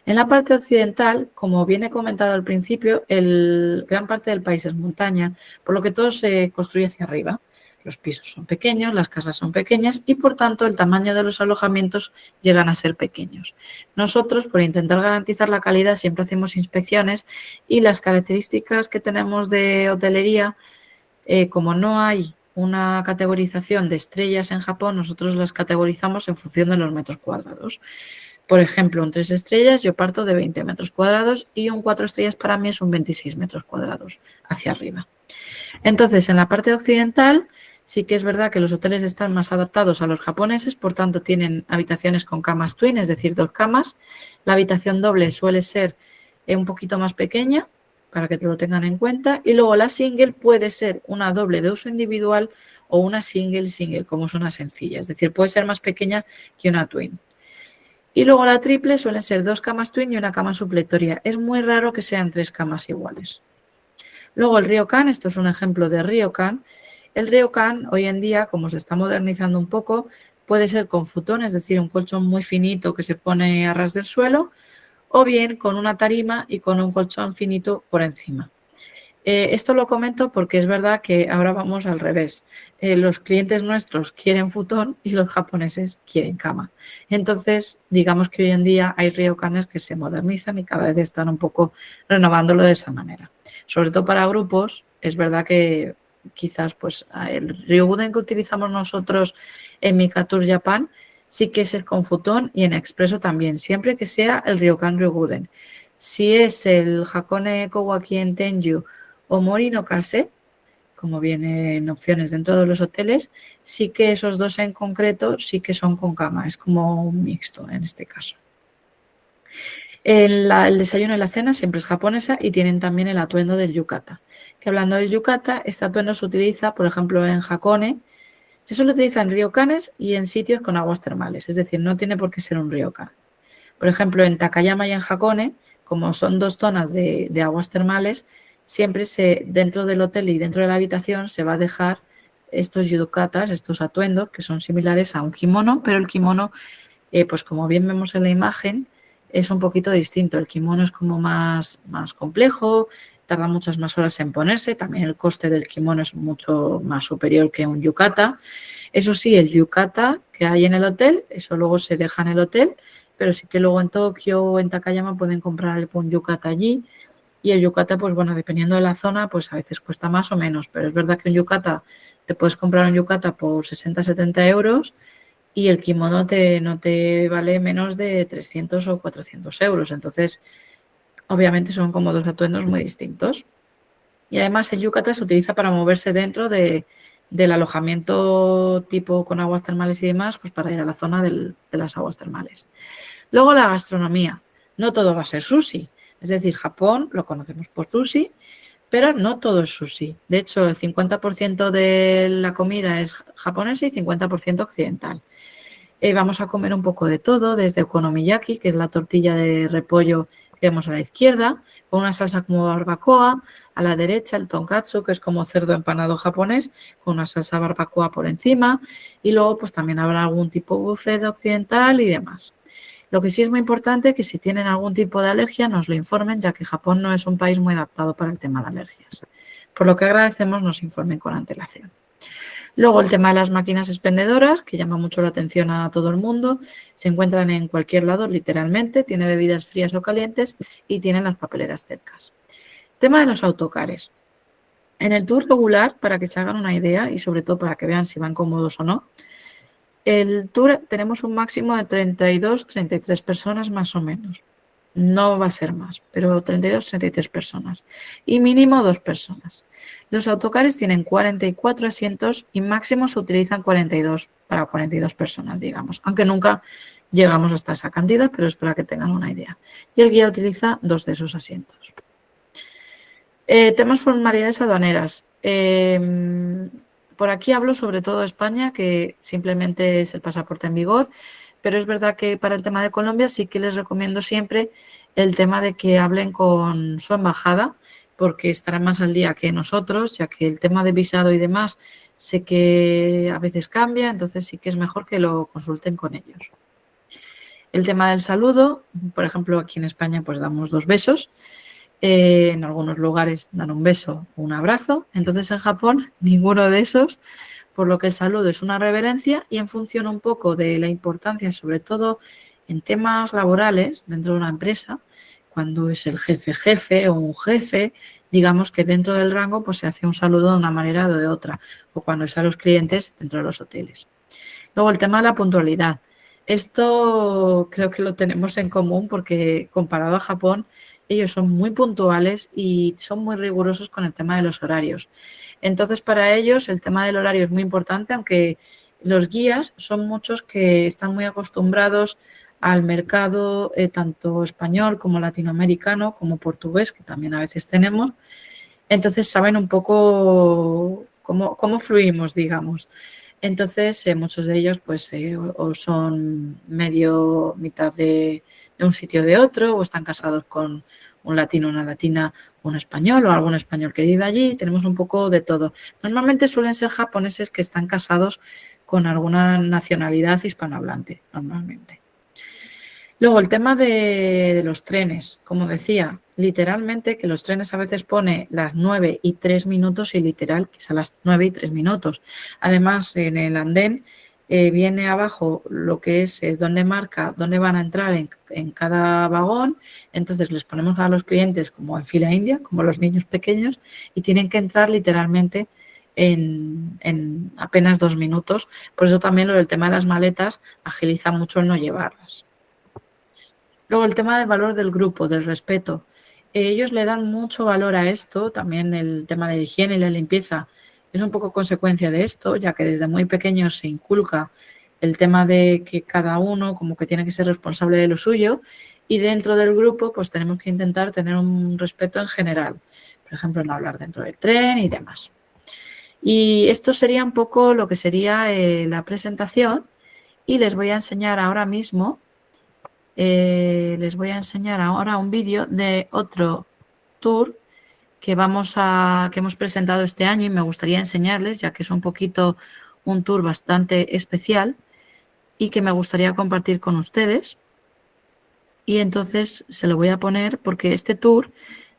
En la parte occidental, como bien he comentado al principio, gran parte del país es montaña, por lo que todo se construye hacia arriba. Los pisos son pequeños, las casas son pequeñas y, por tanto, el tamaño de los alojamientos llegan a ser pequeños. Nosotros, por intentar garantizar la calidad, siempre hacemos inspecciones y las características que tenemos de hotelería, como no hay una categorización de estrellas en Japón, nosotros las categorizamos en función de los metros cuadrados. Por ejemplo, un 3 estrellas yo parto de 20 metros cuadrados y un 4 estrellas para mí es un 26 metros cuadrados hacia arriba. Entonces, en la parte occidental sí que es verdad que los hoteles están más adaptados a los japoneses, por tanto tienen habitaciones con camas twin, es decir, 2 camas. La habitación doble suele ser un poquito más pequeña, para que te lo tengan en cuenta. Y luego la single puede ser una doble de uso individual o una single, como es una sencilla. Es decir, puede ser más pequeña que una twin. Y luego la triple suelen ser 2 camas twin y una cama supletoria. Es muy raro que sean 3 camas iguales. Luego el ryokan, esto es un ejemplo de ryokan. El ryokan hoy en día, como se está modernizando un poco, puede ser con futón, es decir, un colchón muy finito que se pone a ras del suelo, o bien con una tarima y con un colchón finito por encima. Esto lo comento porque es verdad que ahora vamos al revés. Los clientes nuestros quieren futón y los japoneses quieren cama. Entonces, digamos que hoy en día hay ryokanes que se modernizan y cada vez están un poco renovándolo de esa manera. Sobre todo para grupos, es verdad que quizás pues el Ryoguden que utilizamos nosotros en Mikatur Japan sí que es con futón y en expreso también, siempre que sea el Ryokan Ryoguden. Si es el Hakone Kowaki en Tenju o Mori no Kase, como vienen opciones dentro de los hoteles, sí que esos dos en concreto sí que son con cama, es como un mixto en este caso. El desayuno y la cena siempre es japonesa y tienen también el atuendo del yukata. Que hablando del yukata, este atuendo se utiliza, por ejemplo, en Hakone, se suele utilizar en ryokanes y en sitios con aguas termales, es decir, no tiene por qué ser un ryokan. Por ejemplo, en Takayama y en Hakone, como son 2 zonas de aguas termales, siempre dentro del hotel y dentro de la habitación se va a dejar estos yukatas, estos atuendos que son similares a un kimono, pero el kimono, pues como bien vemos en la imagen, es un poquito distinto. El kimono es como más complejo, tarda muchas más horas en ponerse, también el coste del kimono es mucho más superior que un yukata. Eso sí, el yukata que hay en el hotel, eso luego se deja en el hotel, pero sí que luego en Tokio o en Takayama pueden comprar un yukata allí. Y el yukata, pues bueno, dependiendo de la zona, pues a veces cuesta más o menos, pero es verdad que un yukata, te puedes comprar un yukata por 60-70 euros y el kimono no te vale menos de 300 o 400 euros. Entonces, obviamente son como dos atuendos muy distintos. Y además el yukata se utiliza para moverse dentro del alojamiento tipo con aguas termales y demás, pues para ir a la zona de las aguas termales. Luego la gastronomía. No todo va a ser sushi. Es decir, Japón lo conocemos por sushi, pero no todo es sushi. De hecho, el 50% de la comida es japonesa y 50% occidental. Vamos a comer un poco de todo, desde okonomiyaki, que es la tortilla de repollo que vemos a la izquierda, con una salsa como barbacoa, a la derecha el tonkatsu, que es como cerdo empanado japonés, con una salsa barbacoa por encima, y luego pues también habrá algún tipo de buffet occidental y demás. Lo que sí es muy importante es que si tienen algún tipo de alergia nos lo informen, ya que Japón no es un país muy adaptado para el tema de alergias. Por lo que agradecemos nos informen con antelación. Luego el tema de las máquinas expendedoras, que llama mucho la atención a todo el mundo. Se encuentran en cualquier lado, literalmente. Tiene bebidas frías o calientes y tienen las papeleras cercas. Tema de los autocares. En el tour regular, para que se hagan una idea y sobre todo para que vean si van cómodos o no, el tour tenemos un máximo de 32, 33 personas más o menos. No va a ser más, pero 32, 33 personas. Y mínimo 2 personas. Los autocares tienen 44 asientos y máximo se utilizan 42 para 42 personas, digamos. Aunque nunca llegamos hasta esa cantidad, pero es para que tengan una idea. Y el guía utiliza 2 de esos asientos. Temas formalidades aduaneras. Por aquí hablo sobre todo de España, que simplemente es el pasaporte en vigor, pero es verdad que para el tema de Colombia sí que les recomiendo siempre el tema de que hablen con su embajada, porque estarán más al día que nosotros, ya que el tema de visado y demás sé que a veces cambia, entonces sí que es mejor que lo consulten con ellos. El tema del saludo, por ejemplo, aquí en España pues damos 2 besos. En algunos lugares dan un beso o un abrazo. Entonces, en Japón, ninguno de esos, por lo que el saludo es una reverencia y en función un poco de la importancia, sobre todo en temas laborales dentro de una empresa, cuando es el jefe o un jefe, digamos que dentro del rango pues se hace un saludo de una manera o de otra, o cuando es a los clientes dentro de los hoteles. Luego, el tema de la puntualidad. Esto creo que lo tenemos en común porque comparado a Japón, ellos son muy puntuales y son muy rigurosos con el tema de los horarios. Entonces, para ellos el tema del horario es muy importante, aunque los guías son muchos que están muy acostumbrados al mercado tanto español como latinoamericano, como portugués, que también a veces tenemos. Entonces, saben un poco cómo fluimos, digamos. Entonces, muchos de ellos pues o son mitad de un sitio de otro, o están casados con un latino, una latina, un español o algún español que vive allí. Tenemos un poco de todo. Normalmente suelen ser japoneses que están casados con alguna nacionalidad hispanohablante, normalmente. Luego, el tema de los trenes, como decía, literalmente que los trenes a veces pone las 9 y 3 minutos y literal que es a las 9 y 3 minutos. Además, en el andén viene abajo lo que es donde marca, dónde van a entrar en cada vagón. Entonces, les ponemos a los clientes como en fila india, como los niños pequeños, y tienen que entrar literalmente en apenas 2 minutos. Por eso también el tema de las maletas agiliza mucho el no llevarlas. Luego, el tema del valor del grupo, del respeto. Ellos le dan mucho valor a esto, también el tema de la higiene y la limpieza es un poco consecuencia de esto, ya que desde muy pequeños se inculca el tema de que cada uno como que tiene que ser responsable de lo suyo y dentro del grupo pues tenemos que intentar tener un respeto en general, por ejemplo, no hablar dentro del tren y demás. Y esto sería un poco lo que sería la presentación y les voy a enseñar ahora mismo. Les voy a enseñar ahora un vídeo de otro tour que hemos presentado este año y me gustaría enseñarles, ya que es un poquito un tour bastante especial y que me gustaría compartir con ustedes. Y entonces se lo voy a poner porque este tour,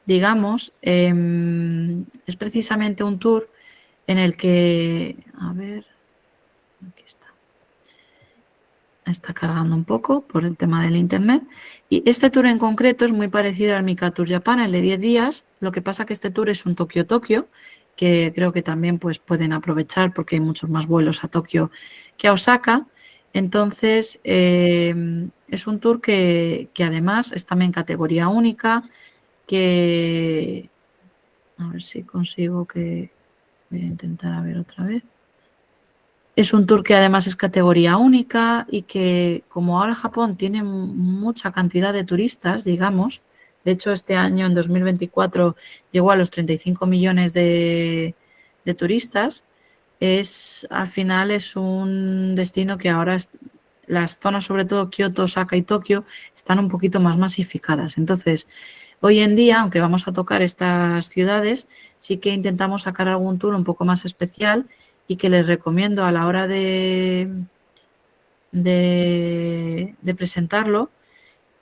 digamos, es precisamente un tour en el que, a ver, aquí está. Está cargando un poco por el tema del internet. Y este tour en concreto es muy parecido al Mika Tour Japan, el de 10 días. Lo que pasa que este tour es un Tokio-Tokio, que creo que también pues, pueden aprovechar porque hay muchos más vuelos a Tokio que a Osaka. Entonces, es un tour que además es también categoría única, que a ver si consigo que... Voy a intentar a ver otra vez. Es un tour que además es categoría única y que, como ahora Japón tiene mucha cantidad de turistas, digamos, de hecho este año, en 2024, llegó a los 35 millones de turistas, al final es un destino que ahora las zonas, sobre todo Kioto, Osaka y Tokio, están un poquito más masificadas. Entonces, hoy en día, aunque vamos a tocar estas ciudades, sí que intentamos sacar algún tour un poco más especial y que les recomiendo a la hora de presentarlo,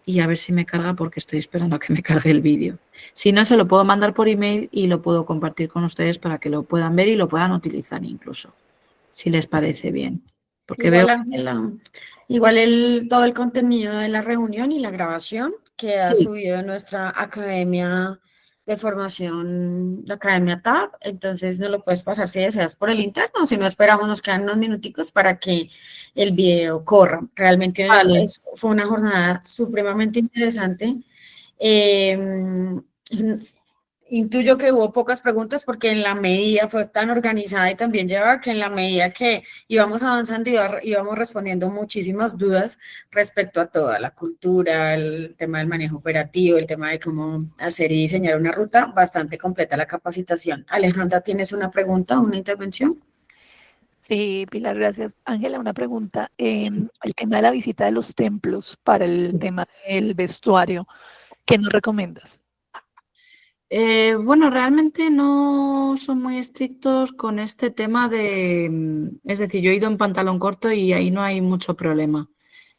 y a ver si me carga porque estoy esperando a que me cargue el vídeo. Si no, se lo puedo mandar por email y lo puedo compartir con ustedes para que lo puedan ver y lo puedan utilizar incluso, si les parece bien. Porque veo... Igual, Ángela, todo el contenido de la reunión y la grabación queda Sí, subido en nuestra academia de formación, la Academia TAP, entonces no lo puedes pasar si deseas por el interno, si no esperamos, nos quedan unos minuticos para que el video corra. Realmente vale. fue una jornada supremamente interesante. Em, Intuyo que hubo pocas preguntas porque en la medida fue tan organizada y también llevaba que en la medida que íbamos avanzando íbamos respondiendo muchísimas dudas respecto a toda la cultura, el tema del manejo operativo, el tema de cómo hacer y diseñar una ruta, bastante completa la capacitación. Alejandra, ¿tienes una pregunta, una intervención? Sí, Pilar, gracias. Ángela, una pregunta. El tema de la visita de los templos para el tema del vestuario, ¿qué nos recomiendas? Bueno, realmente no son muy estrictos con este tema es decir, yo he ido en pantalón corto y ahí no hay mucho problema.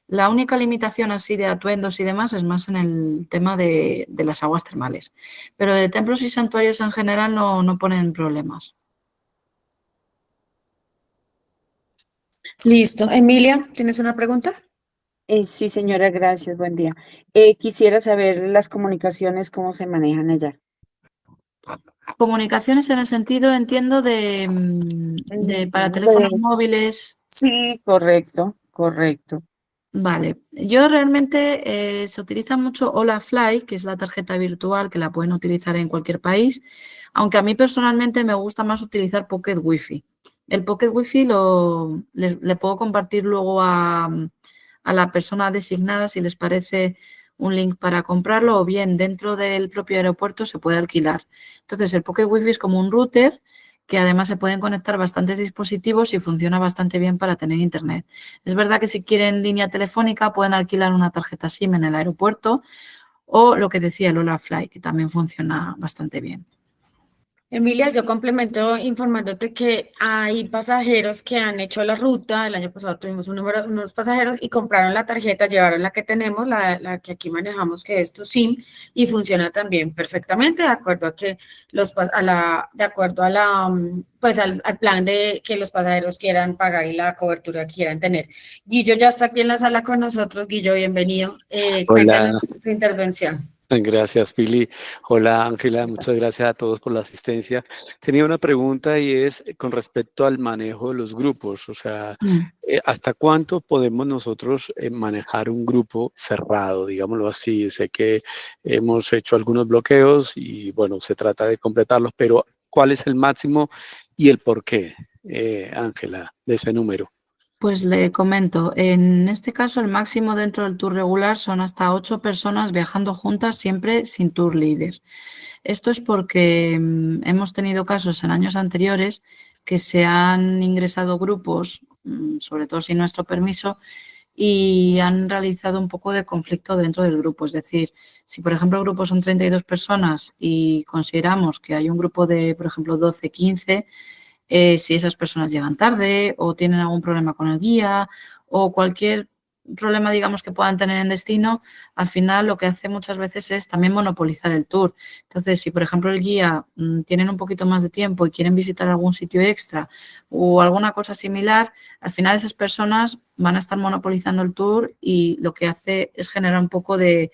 La única limitación así de atuendos y demás es más en el tema de las aguas termales, pero de templos y santuarios en general no ponen problemas. Listo. Emilia, ¿tienes una pregunta? Sí, señora, gracias, buen día. Quisiera saber las comunicaciones, cómo se manejan allá. Comunicaciones en el sentido, entiendo, para teléfonos Pues, móviles. sí, correcto, correcto. Vale, yo realmente se utiliza mucho Hola Fly, que es la tarjeta virtual que la pueden utilizar en cualquier país, aunque a mí personalmente me gusta más utilizar Pocket Wi-Fi. El Pocket Wi-Fi le puedo compartir luego a la persona designada si les parece un link para comprarlo, o bien dentro del propio aeropuerto se puede alquilar. Entonces el Pocket Wi-Fi es como un router que además se pueden conectar bastantes dispositivos y funciona bastante bien para tener internet. Es verdad que si quieren línea telefónica pueden alquilar una tarjeta SIM en el aeropuerto, o lo que decía el Hola Fly, que también funciona bastante bien. Emilia, yo complemento informándote que hay pasajeros que han hecho la ruta. El año pasado tuvimos unos pasajeros y compraron la tarjeta, llevaron la que tenemos, la que aquí manejamos, que es tu SIM, y funciona también perfectamente de acuerdo a que de acuerdo a pues al plan de que los pasajeros quieran pagar y la cobertura que quieran tener. Guillo ya está aquí en la sala con nosotros. Guillo, bienvenido. Hola, Cuéntanos tu intervención. gracias, Pili. Hola, Ángela, muchas gracias a todos por la asistencia. Tenía una pregunta y es con respecto al manejo de los grupos, o sea, ¿hasta cuánto podemos nosotros manejar un grupo cerrado, digámoslo así? Sé que hemos hecho algunos bloqueos y bueno, se trata de completarlos, pero ¿cuál es el máximo y el por qué, Ángela, de ese número? Pues le comento, en este caso el máximo dentro del tour regular son hasta 8 personas viajando juntas, siempre sin tour leader. Esto es porque hemos tenido casos en años anteriores que se han ingresado grupos, sobre todo sin nuestro permiso, y han realizado un poco de conflicto dentro del grupo. Es decir, si por ejemplo el grupo son 32 personas y consideramos que hay un grupo de, por ejemplo, 12, 15, si esas personas llegan tarde o tienen algún problema con el guía o cualquier problema, digamos, que puedan tener en destino, al final lo que hace muchas veces es también monopolizar el tour. Entonces, si por ejemplo el guía tienen un poquito más de tiempo y quieren visitar algún sitio extra o alguna cosa similar, al final esas personas van a estar monopolizando el tour y lo que hace es generar un poco de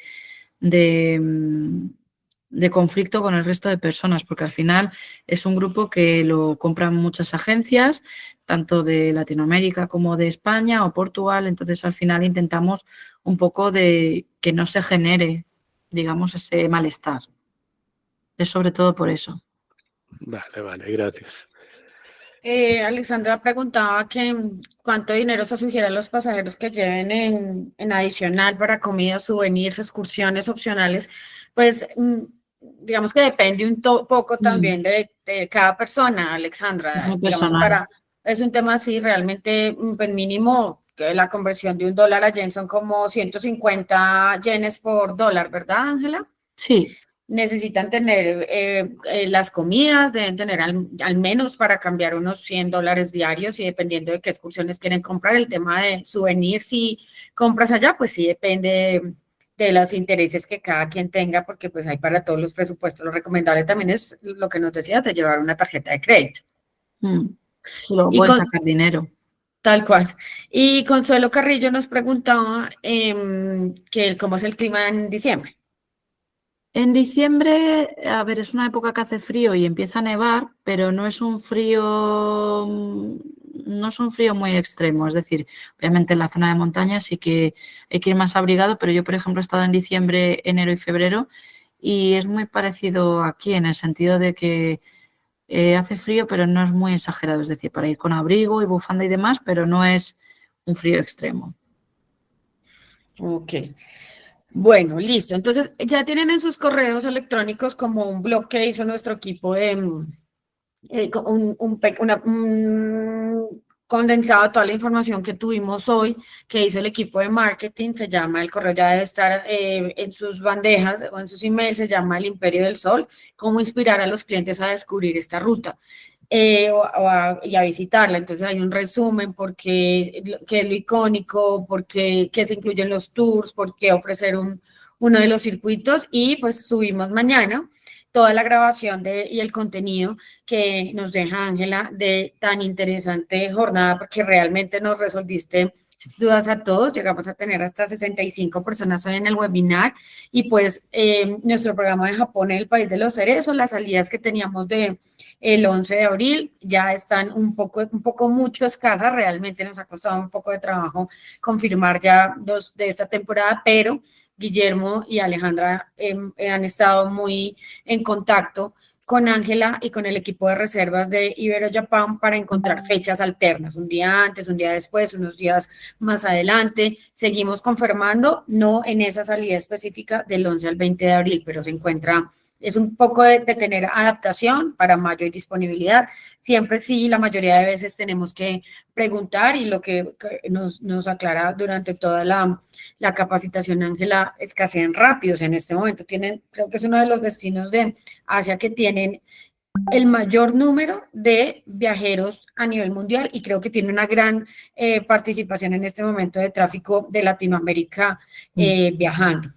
de conflicto con el resto de personas, porque al final es un grupo que lo compran muchas agencias, tanto de Latinoamérica como de España o Portugal, entonces al final intentamos un poco de que no se genere, digamos, ese malestar. Es sobre todo por eso. Vale, gracias. Alexandra preguntaba que cuánto dinero se sugiere a los pasajeros que lleven en adicional para comida, souvenirs, excursiones opcionales. Pues digamos que depende poco también de cada persona, Alexandra. Muy Digamos, personal. es un tema así, realmente, pues mínimo, que la conversión de $1 a yen son como 150 yenes por dólar, ¿verdad, Ángela? Sí, Necesitan tener las comidas, deben tener al menos para cambiar unos $100 diarios y dependiendo de qué excursiones quieren comprar, el tema de souvenirs, si compras allá, pues sí depende de los intereses que cada quien tenga, porque pues hay para todos los presupuestos. Lo recomendable también es lo que nos decías de llevar una tarjeta de crédito. luego Y pueden con, sacar dinero. tal cual. Y Consuelo Carrillo nos preguntaba cómo es el clima en diciembre. En diciembre, a ver, es una época que hace frío y empieza a nevar, pero no es un frío muy extremo. Es decir, obviamente en la zona de montaña sí que hay que ir más abrigado, pero yo, por ejemplo, he estado en diciembre, enero y febrero y es muy parecido aquí en el sentido de que hace frío, pero no es muy exagerado. Es decir, para ir con abrigo y bufanda y demás, pero no es un frío extremo. Ok. Bueno, listo. Entonces, ya tienen en sus correos electrónicos como un blog que hizo nuestro equipo de un condensado de toda la información que tuvimos hoy, que hizo el equipo de marketing. Se llama, el correo ya debe estar en sus bandejas o en sus emails, se llama El Imperio del Sol, cómo inspirar a los clientes a descubrir esta ruta. Y a visitarla. Entonces hay un resumen, qué es lo icónico, qué se incluyen los tours, por qué ofrecer uno de los circuitos y pues subimos mañana toda la grabación y el contenido que nos deja Ángela de tan interesante jornada porque realmente nos resolviste dudas a todos. Llegamos a tener hasta 65 personas hoy en el webinar y pues nuestro programa de Japón en el país de los cerezos, las salidas que teníamos el 11 de abril ya están un poco mucho escasas, realmente nos ha costado un poco de trabajo confirmar ya dos de esta temporada, pero Guillermo y Alejandra han estado muy en contacto con Ángela y con el equipo de reservas de Ibero Japan para encontrar fechas alternas, un día antes, un día después, unos días más adelante. Seguimos confirmando, no en esa salida específica del 11 al 20 de abril, pero se encuentra. Es un poco de tener adaptación para mayo y disponibilidad. Siempre sí, la mayoría de veces tenemos que preguntar y lo que nos aclara durante toda la capacitación, Ángela, escasean rápidos en este momento. Creo que es uno de los destinos de Asia que tienen el mayor número de viajeros a nivel mundial y creo que tiene una gran participación en este momento de tráfico de Latinoamérica viajando.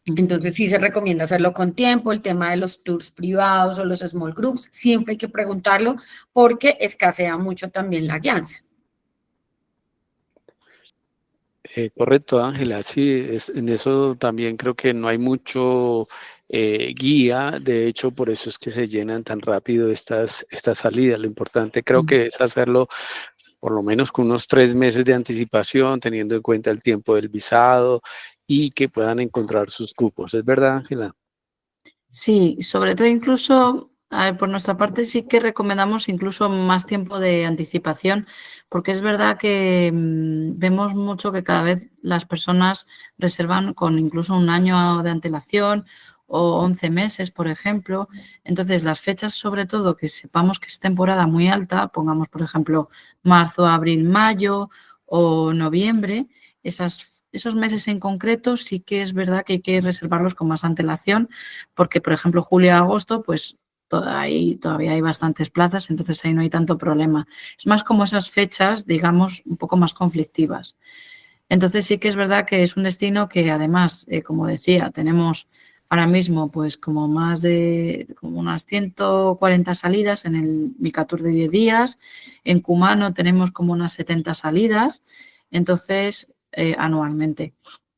Entonces sí se recomienda hacerlo con tiempo, el tema de los tours privados o los small groups, siempre hay que preguntarlo porque escasea mucho también la guianza. Correcto, Ángela, sí, en eso también creo que no hay mucho guía, de hecho por eso es que se llenan tan rápido estas salidas. Lo importante creo que es hacerlo por lo menos con unos 3 meses de anticipación, teniendo en cuenta el tiempo del visado y que puedan encontrar sus cupos. ¿Es verdad, Ángela? Sí, sobre todo incluso, a ver, por nuestra parte sí que recomendamos incluso más tiempo de anticipación, porque es verdad que vemos mucho que cada vez las personas reservan con incluso un año de antelación o 11 meses, por ejemplo. Entonces, las fechas, sobre todo, que sepamos que es temporada muy alta, pongamos, por ejemplo, marzo, abril, mayo o noviembre, esos meses en concreto sí que es verdad que hay que reservarlos con más antelación porque, por ejemplo, julio y agosto, pues ahí todavía hay bastantes plazas, entonces ahí no hay tanto problema. Es más como esas fechas, digamos, un poco más conflictivas. Entonces sí que es verdad que es un destino que además, como decía, tenemos ahora mismo pues como como unas 140 salidas en el Micatur de 10 días, en Kumano tenemos como unas 70 salidas, entonces anualmente.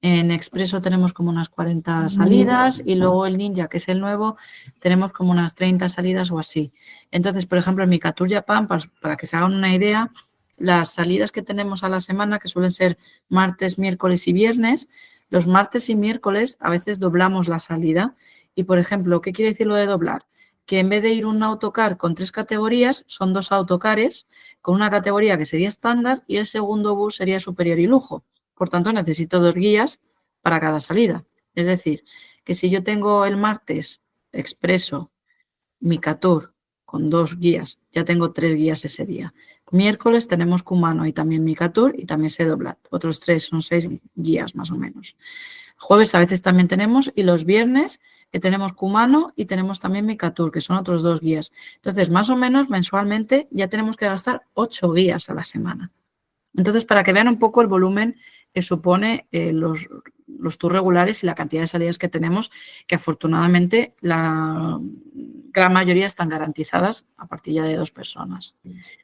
En Expreso tenemos como unas 40 salidas y luego el Ninja, que es el nuevo, tenemos como unas 30 salidas o así. Entonces, por ejemplo, en mi Catur Japan, para que se hagan una idea, las salidas que tenemos a la semana, que suelen ser martes, miércoles y viernes, los martes y miércoles a veces doblamos la salida. Y, por ejemplo, ¿qué quiere decir lo de doblar? Que en vez de ir un autocar con 3 categorías, son 2 autocares con una categoría que sería estándar y el segundo bus sería superior y lujo. Por tanto, necesito 2 guías para cada salida. Es decir, que si yo tengo el martes Expreso, mi Catur, con 2 guías, ya tengo 3 guías ese día. Miércoles tenemos Kumano y también mi Catur y también se dobla. Otros 3, son 6 guías más o menos. Jueves a veces también tenemos y los viernes que tenemos Kumano y tenemos también mi Catur, que son otros 2 guías. Entonces, más o menos mensualmente ya tenemos que gastar 8 guías a la semana. Entonces, para que vean un poco el volumen que supone los tours regulares y la cantidad de salidas que tenemos, que afortunadamente la gran mayoría están garantizadas a partir ya de 2 personas.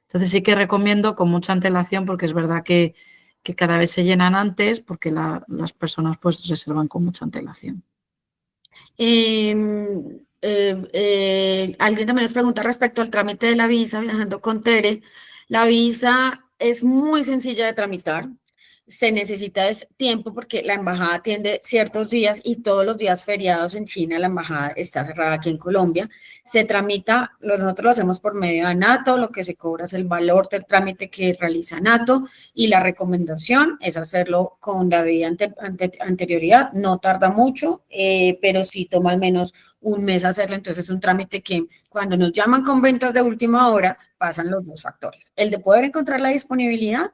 Entonces, sí que recomiendo con mucha antelación, porque es verdad que cada vez se llenan antes, porque las personas pues reservan con mucha antelación. Alguien también nos pregunta respecto al trámite de la visa, viajando con Tere. La visa es muy sencilla de tramitar. Se necesita tiempo porque la embajada atiende ciertos días y todos los días feriados en China la embajada está cerrada aquí en Colombia. Se tramita, nosotros lo hacemos por medio de ANATO, lo que se cobra es el valor del trámite que realiza ANATO y la recomendación es hacerlo con la debida anterioridad. No tarda mucho, pero sí toma al menos un mes hacerlo. Entonces es un trámite que cuando nos llaman con ventas de última hora pasan los 2 factores. El de poder encontrar la disponibilidad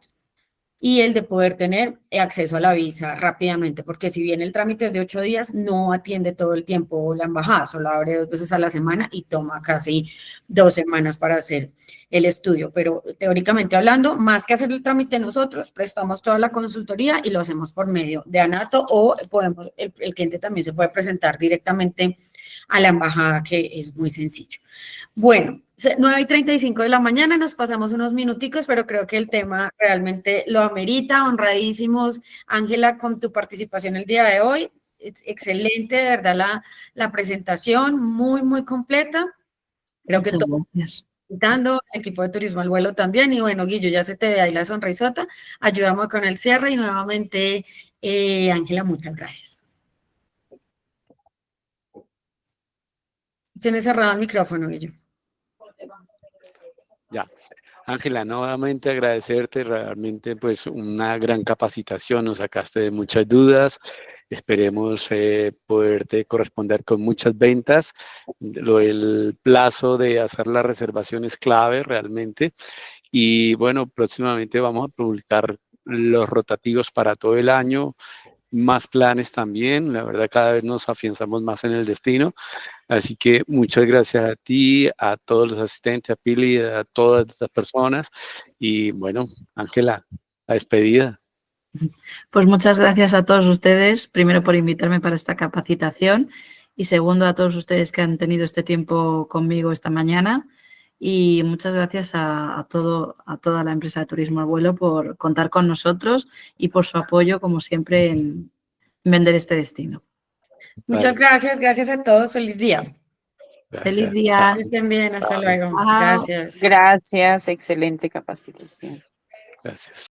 y el de poder tener acceso a la visa rápidamente, porque si bien el trámite es de 8 días, no atiende todo el tiempo la embajada, solo abre 2 veces a la semana y toma casi 2 semanas para hacer el estudio, pero teóricamente hablando, más que hacer el trámite nosotros, prestamos toda la consultoría y lo hacemos por medio de ANATO o podemos, el cliente también se puede presentar directamente a la embajada, que es muy sencillo. Bueno, 9:35 de la mañana, nos pasamos unos minuticos, pero creo que el tema realmente lo amerita. Honradísimos, Ángela, con tu participación el día de hoy. Excelente, de verdad, la presentación, muy, muy completa. Creo que Muchas todo gracias. el equipo de turismo al vuelo también. Y bueno, Guillo, ya se te ve ahí la sonrisota. Ayudamos con el cierre y nuevamente, Ángela, muchas gracias. Tienes cerrado el micrófono, Guillo. Ya. Ángela, nuevamente agradecerte, realmente pues una gran capacitación, nos sacaste de muchas dudas, esperemos poderte corresponder con muchas ventas. El plazo de hacer la reservación es clave realmente y bueno, próximamente vamos a publicar los rotativos para todo el año, más planes también, la verdad cada vez nos afianzamos más en el destino. Así que muchas gracias a ti, a todos los asistentes, a Pili, a todas las personas. Y bueno, Ángela, la despedida. Pues muchas gracias a todos ustedes, primero por invitarme para esta capacitación y segundo a todos ustedes que han tenido este tiempo conmigo esta mañana y muchas gracias a toda la empresa de Turismo al Vuelo por contar con nosotros y por su apoyo, como siempre, en vender este destino. Muchas gracias, gracias a todos, feliz día. Gracias. Feliz día. Que estén bien, hasta luego. Chao. Gracias. Gracias, excelente capacitación. Gracias.